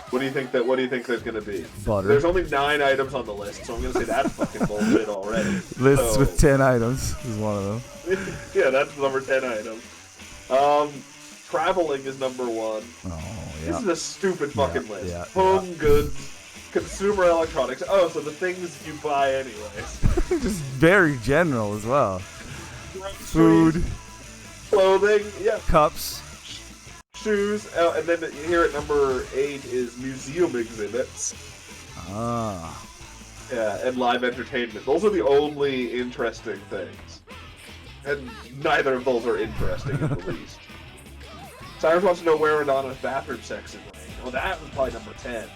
What do you think there's gonna be?
butter.
There's only 9 items on the list, so I'm gonna say that's fucking bullshit already.
Lists
So-
with 10 items is one of them.
Yeah, that's number 10 item. Traveling is number 1.
Oh
This
yeah.
is a stupid fucking
Yeah,
list.
yeah,
Home goods, consumer electronics. Oh, so the things you buy anyways.
Just very general as well. Food,
Clothing, yeah,
cups.
shoes. Oh, and then here at number 8 is museum exhibits.
Ah.
Yeah, and live entertainment. Those are the only interesting things. And neither of those are interesting in the least. Cyrus wants to know where Madonna's bathroom sex is like. Well, that was probably number 10.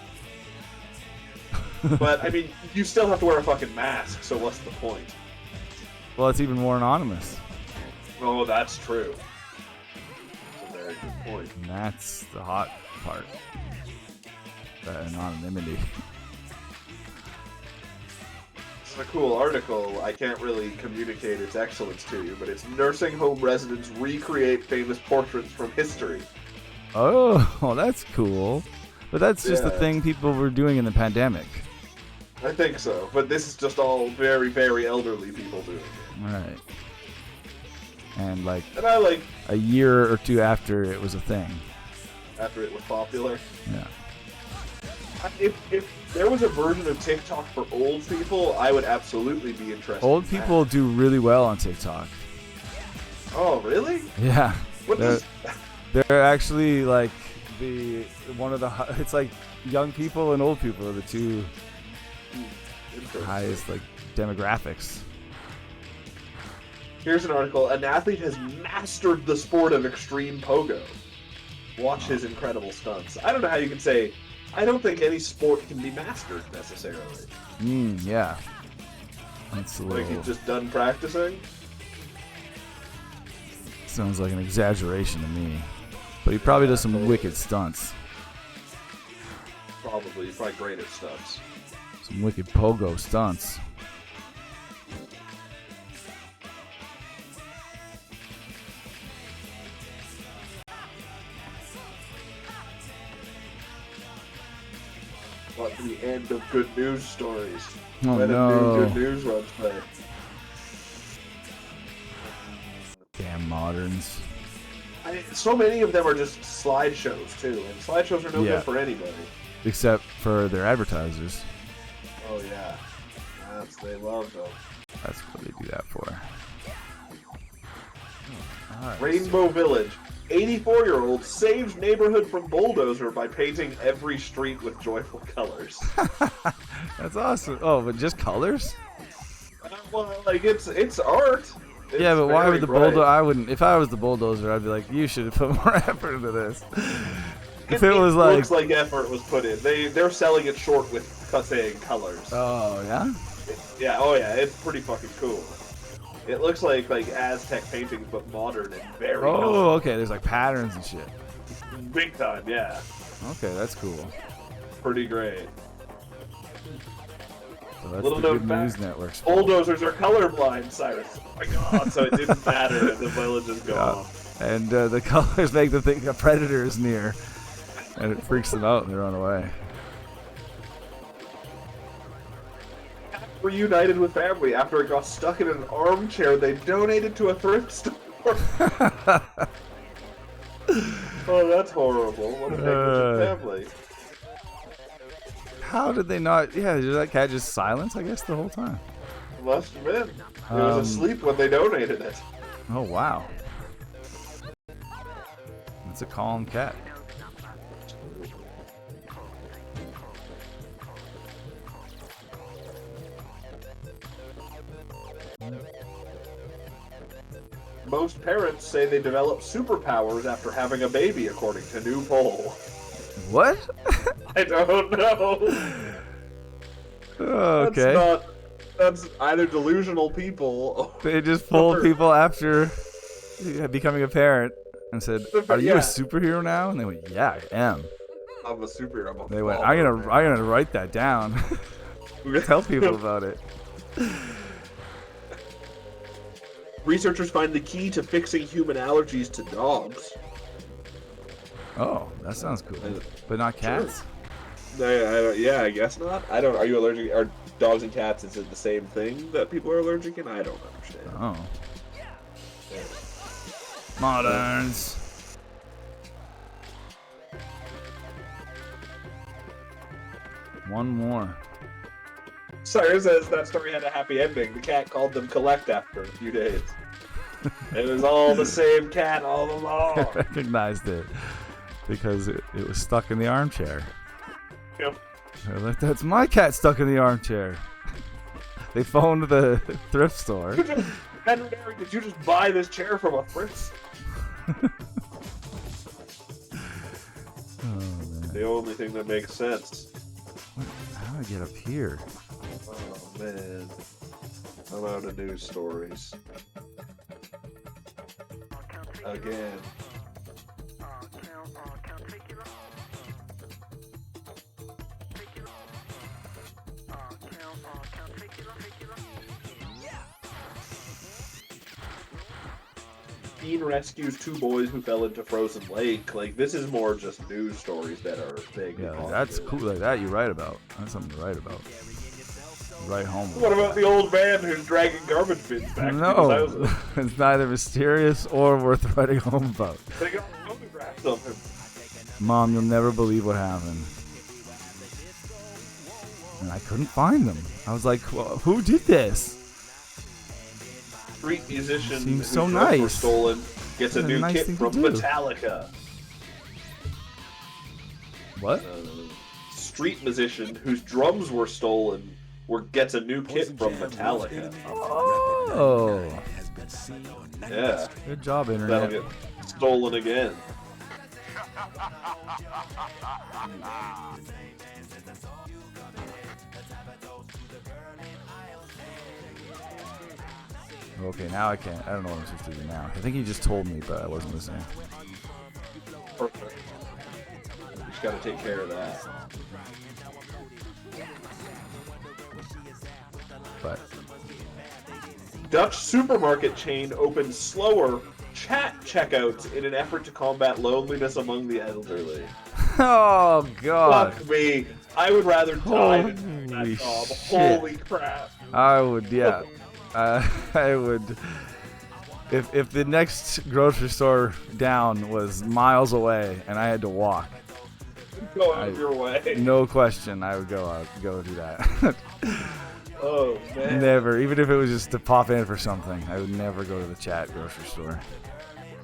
But, I mean, you still have to wear a fucking mask, so what's the point?
Well, it's even more anonymous.
Oh, that's true. That's a very good point.
And that's the hot part. That anonymity.
It's a cool article. I can't really communicate its excellence to you, but it's nursing home residents recreate famous portraits from history.
Oh, well, that's cool. But that's just the
Yeah.
thing people were doing in the pandemic.
I think so, but this is just all very, very elderly people doing it.
Right. And like
And I like,
a year or two after it was a thing.
after it was popular.
Yeah.
If there was a version of TikTok for old people, I would absolutely be interested.
Old
in that.
people do really well on TikTok.
Oh, really?
Yeah.
What
They're,
does...
they're actually like it's like young people and old people are the two
Interesting.
highest like demographics.
Here's an article. An athlete has mastered the sport of extreme pogo. Watch his incredible stunts. I don't know how you can say, I don't think any sport can be mastered necessarily.
Yeah. That's a
Like
little,
he's just done practicing.
sounds like an exaggeration to me. But he probably does some wicked stunts.
Probably. He's probably great at stunts.
Some wicked pogo stunts.
What the end of good news stories?
Oh,
When
no.
a new good news runs play.
Damn moderns.
So many of them are just slideshows too, and slideshows are no
Yeah.
good for anybody.
Except for their advertisers.
Oh yeah, they love them.
That's what they do that for. Alright.
Rainbow Village. 84-year-old saves neighborhood from bulldozer by painting every street with joyful colors.
That's awesome. Oh, but just colors?
Well, like it's art. It's
Yeah, but why
very
would the
bright.
bulldozer? I wouldn't. If I was the bulldozer, I'd be like, you should have put more effort into this. If it was like,
looks like effort was put in. They're selling it short with saying colors.
oh yeah,
Yeah, oh yeah, it's pretty fucking cool. It looks like Aztec paintings, but modern and very
Oh, okay. There's like patterns and shit.
big time. Yeah,
Okay, that's cool.
pretty great.
So that's
Little
the
known
Good
fact.
News Network's.
Bulldozers are colorblind, Cyrus. Oh my god! So it didn't matter if the village is gone.
And the colors make them think a predator is near, and it freaks them out and they run away.
Reunited with family after it got stuck in an armchair they donated to a thrift store. Oh, that's horrible. What a negligent family.
How did they not? Yeah, did that cat just silence? I guess the whole time.
Must have been. It was asleep when they donated it.
Oh wow, it's a calm cat.
Most parents say they develop superpowers after having a baby, according to new poll.
What?
I don't know.
Okay.
That's either delusional people.
They just pulled people after becoming a parent and said, "Are you a
Yeah.
superhero now?" And they went, "Yeah, I am."
I'm a superhero. I'm a
They went,
father,
I'm gonna write that down. Tell people about it."
Researchers find the key to fixing human allergies to dogs.
Oh, that sounds cool. But not cats?
Yeah, I guess not. I don't. Are you allergic? Are dogs and cats? Is it the same thing that people are allergic in? I don't understand.
Oh. Moderns. One more.
Cyrus says that story had a happy ending. The cat called them collect after a few days. It was all the same cat all along.
I recognized it because it was stuck in the armchair.
Yep.
They're like, "That's my cat stuck in the armchair." They phoned the thrift store.
Henry, did you just buy this chair from a thrift?
Oh, man.
The only thing that makes sense.
How do I get up here?
Oh man, I'm out of news stories. Again. Teen rescues 2 boys who fell into frozen lake. Like, this is more just news stories that are big.
Yeah,
and
that's
popular.
cool. Like that, you write about. That's something to write about. Write home.
What about the old man who's dragging garbage bins back to his
No,
houses?
it's neither mysterious or worth writing home about.
They got photographs of him.
Mom, you'll never believe what happened. And I couldn't find them. I was like, well, who did this?
Street musician
Seems
whose
so
drums
nice.
were stolen gets a
What a
new
nice
kit
thing to
from
do.
Metallica.
What?
Street musician whose drums were stolen gets a new kit from Metallica.
Oh,
Yeah,
good job,
that'll
internet.
get stolen again.
Okay, now I can't. I don't know what I'm supposed to do now. I think he just told me, but I wasn't listening.
Perfect. You just gotta take care of that.
But
Dutch supermarket chain opens slower chat checkouts in an effort to combat loneliness among the elderly.
oh god,
Fuck me. I would rather die than do
Holy
that job.
shit.
Holy crap.
I would, yeah. I would. If the next grocery store down was miles away and I had to walk,
Go out of your way.
no question, I would go do that.
Oh, man.
Never, even if it was just to pop in for something, I would never go to the chat grocery store.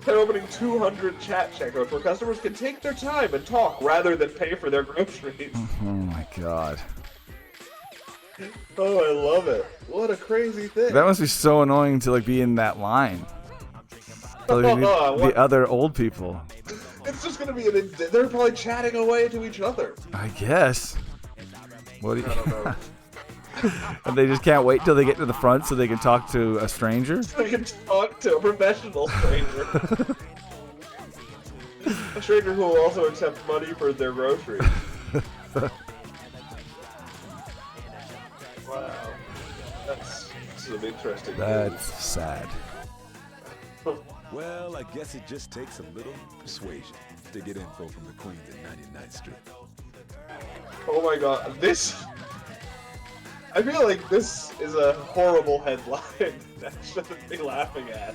They're opening 200 chat checkouts where customers can take their time and talk rather than pay for their groceries.
Oh my god,
Oh, I love it. What a crazy thing.
that must be so annoying to like be in that line. To, like, the other old people,
It's just gonna be they're probably chatting away to each other.
I guess. What do you?
I don't know.
And they just can't wait till they get to the front so they can talk to a stranger.
They can talk to a professional stranger. A stranger who will also accept money for their groceries. Wow. That's some interesting
That's
news.
sad.
Well, I guess it just takes a little persuasion to get info from the Queens at 99th Street.
Oh my god, this... I feel like this is a horrible headline that I shouldn't be laughing at.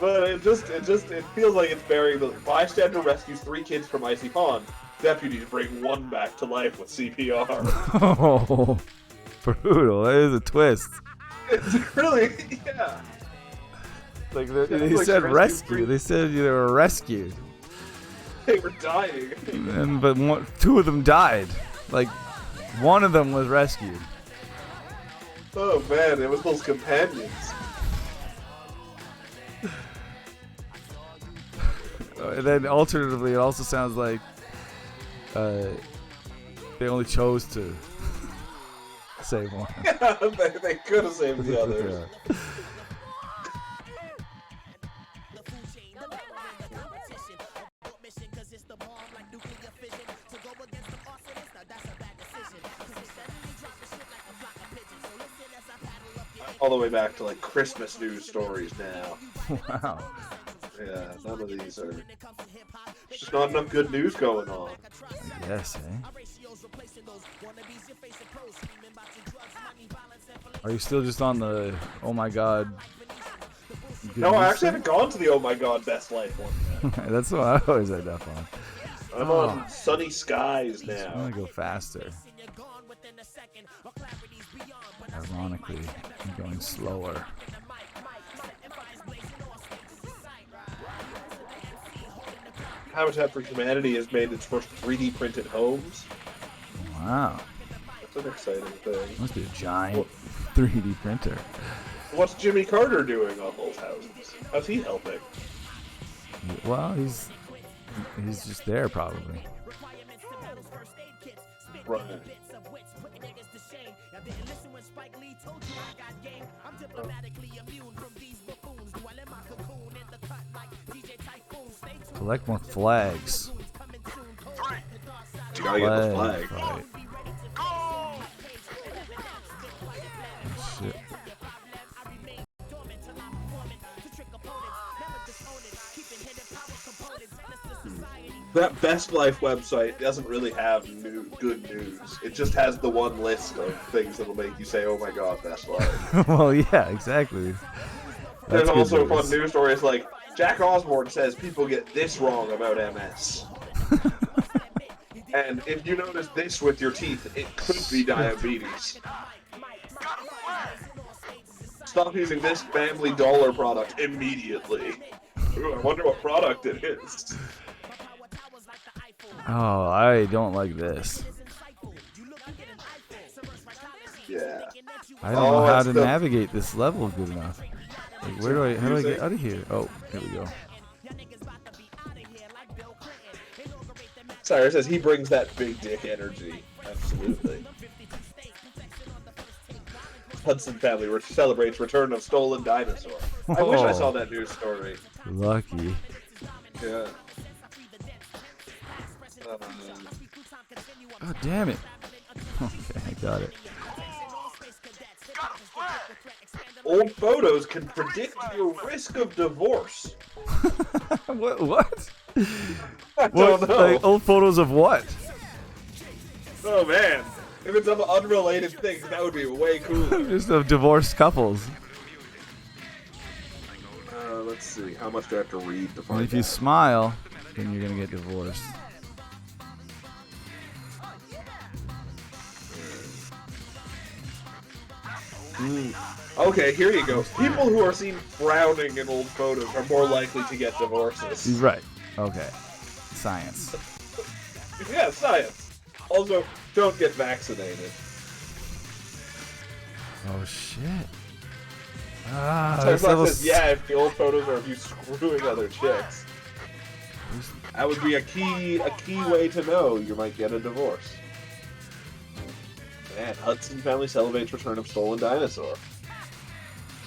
But it feels like it's burying the bystander rescues 3 kids from icy pond. Deputies bring 1 back to life with CPR.
Oh, brutal. That is a twist.
It's really, yeah.
Like
Sounds
they
like
said
rescue
rescue.
three-
They said they were rescued.
They were dying.
But 2 of them died. Like, one of them was rescued.
Oh man, it was those companions.
And then alternatively, it also sounds like they only chose to save one.
They could have saved the others.
Yeah.
All the way back to like Christmas news stories now.
Wow.
Yeah, none of these are. There's just not enough good news going on.
Yes, eh? Are you still just on the oh my god? good
No, I
news
actually haven't gone to the Oh My God Best Life one.
thing? That's what I always end up on.
I'm on Sunny Skies
I
now.
want to go faster. Ironically, I'm going slower.
Habitat for Humanity has made its first 3D printed homes.
Wow.
That's an exciting thing.
Must be a giant 3D printer.
What's Jimmy Carter doing on those houses? How's he helping?
Well, he's just there probably.
Right.
Collect more flags.
You gotta get the flag.
Right. Oh, shit.
That Best Life website doesn't really have good news. It just has the one list of things that'll make you say, "Oh my God, Best Life."
Well, yeah, exactly.
There's
That's
also
good
fun news stories like Jack Osborne says people get this wrong about MS. And if you notice this with your teeth, it could be diabetes. Stop using this Family Dollar product immediately. Ooh, I wonder what product it is.
Oh, I don't like this.
Yeah.
I don't know how
that's
to
the-
navigate this level good enough. Like, how do I get out of here? Oh, here we go.
Cyrus says he brings that big dick energy. Absolutely. Hudson family celebrates return of stolen dinosaur. I wish I saw that news story.
Lucky.
Yeah.
Oh, damn it. Okay, I got it.
Old photos can predict your risk of divorce.
What?
I
What?
don't know.
Like, old photos of what?
Oh man. If it's some unrelated thing, that would be way cooler.
Just of divorced couples.
Let's see. How much do I have to read to
And
find
if you
out?
smile, then you're gonna get divorced.
Okay, here you go. People who are seen frowning in old photos are more likely to get divorces.
Right. Okay. Science.
Yeah, science. Also, don't get vaccinated.
Oh shit. Ah,
Time
this level
says, yeah, if the old photos are of you screwing other chicks. That would be a key way to know you might get a divorce. And Hudson family celebrates return of stolen dinosaur.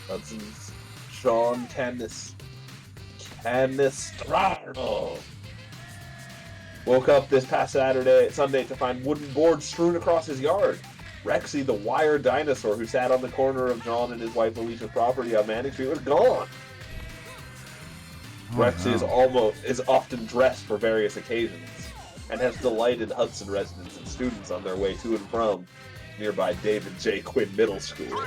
Hudson's Sean Canistraro woke up this past Sunday to find wooden boards strewn across his yard. Rexy, the wire dinosaur who sat on the corner of John and his wife Alicia's property on Manning Street, was gone.
Oh,
Rexy
no.
is often dressed for various occasions and has delighted Hudson residents and students on their way to and from nearby David J. Quinn Middle School.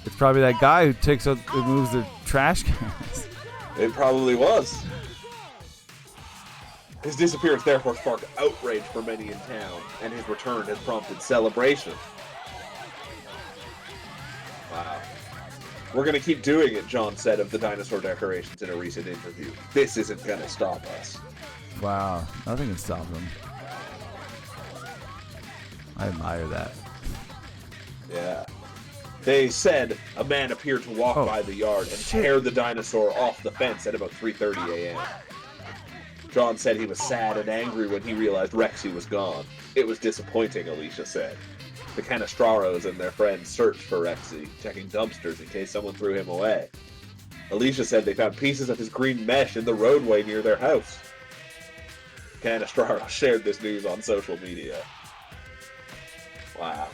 It's probably that guy who moves the trash cans.
It probably was. His disappearance therefore sparked outrage for many in town, and his return has prompted celebration. Wow. We're gonna keep doing it, John said of the dinosaur decorations in a recent interview. This isn't gonna stop us.
Wow, nothing can stop him. I admire that.
Yeah. They said a man appeared to walk by the yard and tear the dinosaur off the fence at about 3:30 a.m. John said he was sad and angry when he realized Rexy was gone. It was disappointing, Alicia said. The Canistraros and their friends searched for Rexy, checking dumpsters in case someone threw him away. Alicia said they found pieces of his green mesh in the roadway near their house. Canistraro shared this news on social media. Wow.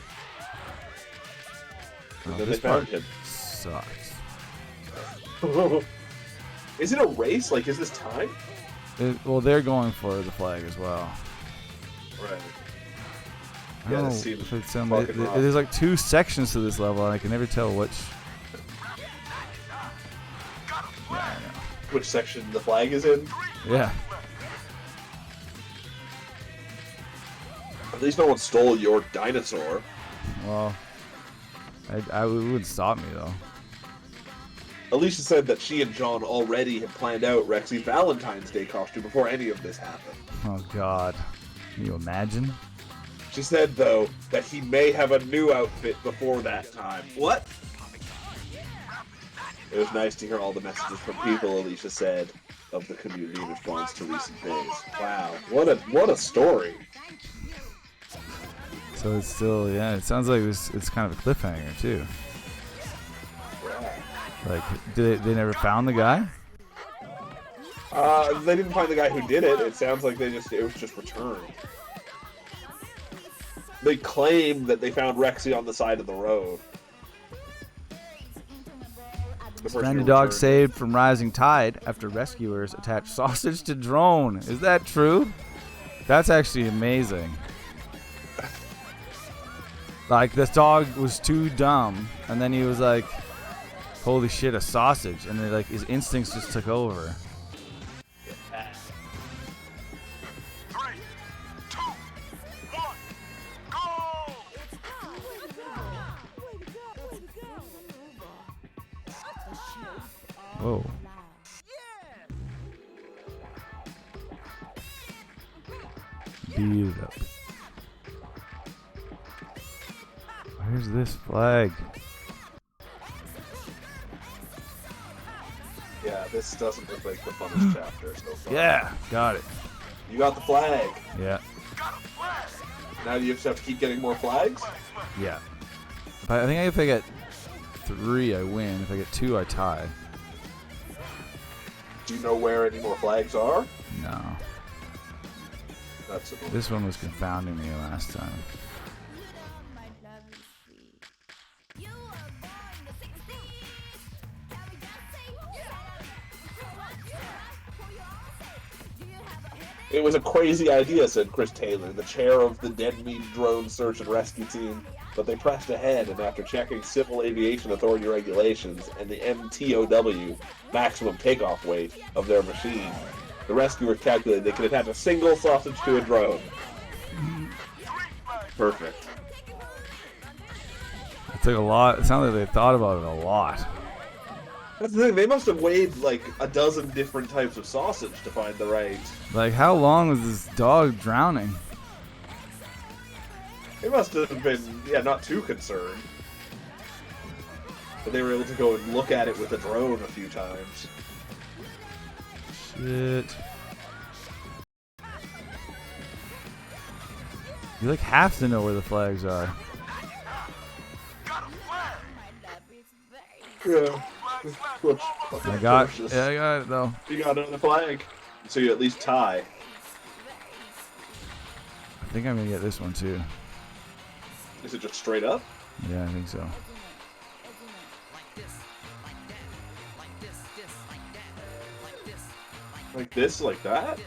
And then they
This
found
part
him.
sucks.
Is it a race? Like, is this time?
Well, they're going for the flag as well.
Right.
I
Yeah,
don't know
this seems
if it's
fucking rough.
there's like 2 sections to this level, and I can never tell which. Yeah, I know.
Which section the flag is in?
Yeah.
At least no one stole your dinosaur.
Well, it wouldn't stop me though.
Alicia said that she and John already had planned out Rexy's Valentine's Day costume before any of this happened.
Oh God, can you imagine?
She said, though, that he may have a new outfit before that time. What? It was nice to hear all the messages from people, Alicia said, of the community in response to recent days. Wow, what a story.
So it's still, yeah, it sounds like it's kind of a cliffhanger too. Like, they never found the guy?
They didn't find the guy who did it. It sounds like it was just returned. They claim that they found Rexy on the side of the road.
Stranded dog saved from rising tide after rescuers attach sausage to drone. Is that true? That's actually amazing. Like, this dog was too dumb, and then he was like, holy shit, a sausage. And then, like, his instincts just took over.
3, 2, 1, go!
Whoa. Beat it up. Where's this flag?
Yeah, this doesn't look like the funnest chapter so far.
Yeah, got it.
You got the flag.
Yeah,
Now do you just have to keep getting more flags?
yeah. I think if I get 3, I win. If I get 2, I tie.
Do you know where any more flags are?
No.
That's a
This one was confounding me last time.
It was a crazy idea, said Chris Taylor, the chair of the Dead Meat Drone Search and Rescue Team, but they pressed ahead, and after checking Civil Aviation Authority regulations and the MTOW, maximum takeoff weight, of their machine, the rescuers calculated they could attach a single sausage to a drone. Perfect.
It took a lot. It sounded like they thought about it a lot.
That's the thing, they must have weighed like a dozen different types of sausage to find the right...
Like, how long was this dog drowning?
They must have been, not too concerned. But they were able to go and look at it with a drone a few times.
Shit. You like have to know where the flags are.
Yeah.
I got it though.
You got it on the flag. So you at least tie.
I think I'm gonna get this one too.
Is it just straight up?
Yeah, I think so.
Like this, like that?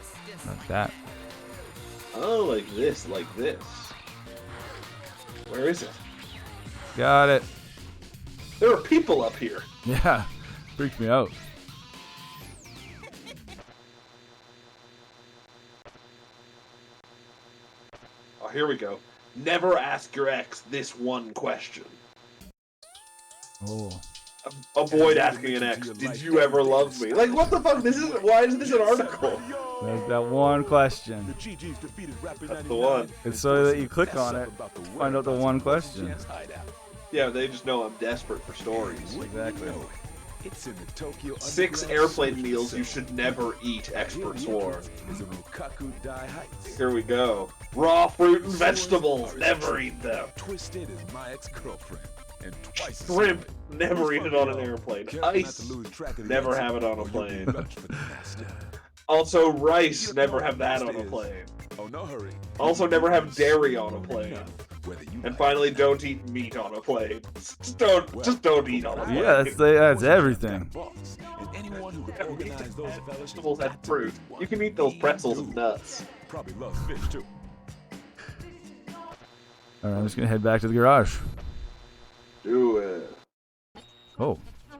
Like that.
Oh, like this, like this. Where is it?
Got it.
There are people up here.
Yeah, freaked me out.
Oh, here we go. Never ask your ex this one question.
Oh.
Avoid asking an ex, did you ever love me? Like, what the fuck? Why is this an article?
There's that one question.
That's the one.
It's so that you click on it, find out the one question.
Yeah, they just know I'm desperate for stories.
Exactly.
It's in the Tokyo
6 airplane meals you should never eat, experts warn. Here we go. Raw fruit and vegetables, never eat them.
Twisted is my ex-girlfriend. And twice
Shrimp, never eat it on an airplane. Ice, never have it on a plane. Also, rice, never have that on a plane.
Oh, no hurry.
Also, never have dairy on a plane. And finally, don't eat meat on a plane. Just don't eat on a plane.
Yeah, that's everything.
Vegetables and fruit. You can eat those pretzels and nuts.
Probably loves fish too.
All right, I'm just gonna head back to the garage.
Do it.
Oh, I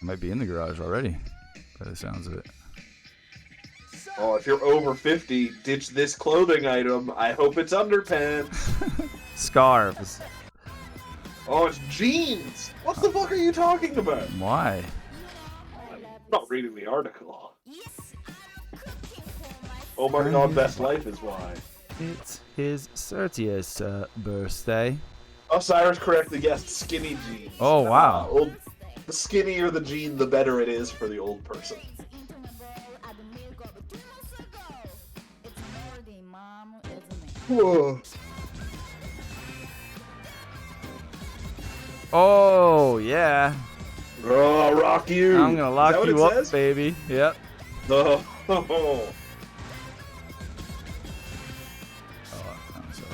might be in the garage already, by the sounds of it.
Oh, if you're over 50, ditch this clothing item. I hope it's underpants.
Scarves.
Oh, it's jeans. What the fuck are you talking about?
Why?
I'm not reading the article. Oh my god, best life is why.
It's his 30th birthday.
Osiris correctly guessed skinny jeans.
Oh, wow.
The skinnier the jean, the better it is for the old person. Whoa.
Oh, yeah.
Oh, rock you.
I'm gonna lock you up,
says?
baby. Yep.
Oh.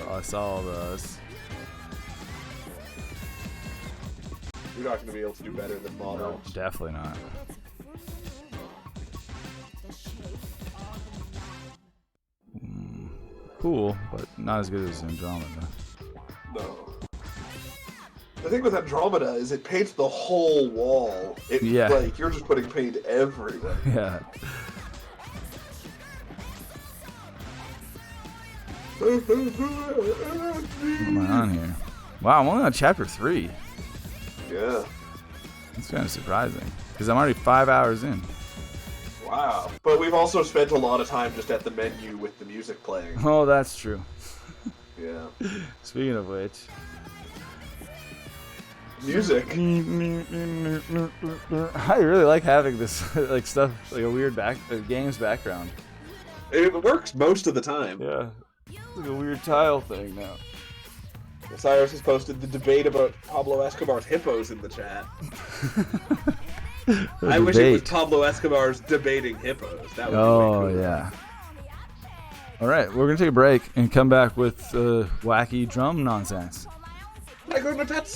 I saw those.
You're not going to be able to do better than
No,
model.
definitely not. Cool, but not as good as Andromeda.
No. The thing with Andromeda is it paints the whole wall.
Yeah.
Like, you're just putting paint everywhere.
Yeah. What am I on here? Wow, I'm only on chapter 3.
Yeah.
That's kind of surprising, because I'm already 5 hours in.
Wow. But we've also spent a lot of time just at the menu with the music playing.
Oh, that's true.
Yeah.
Speaking of which,
Music.
I really like having this like stuff, like a weird game's background.
It works most of the time.
Yeah, it's like a weird tile thing now.
Cyrus has posted the debate about Pablo Escobar's hippos in the chat. I wish it was Pablo Escobar's debating hippos. That would be way cool.
Yeah. All right, we're gonna take a break and come back with wacky drum nonsense.
I'm going to touch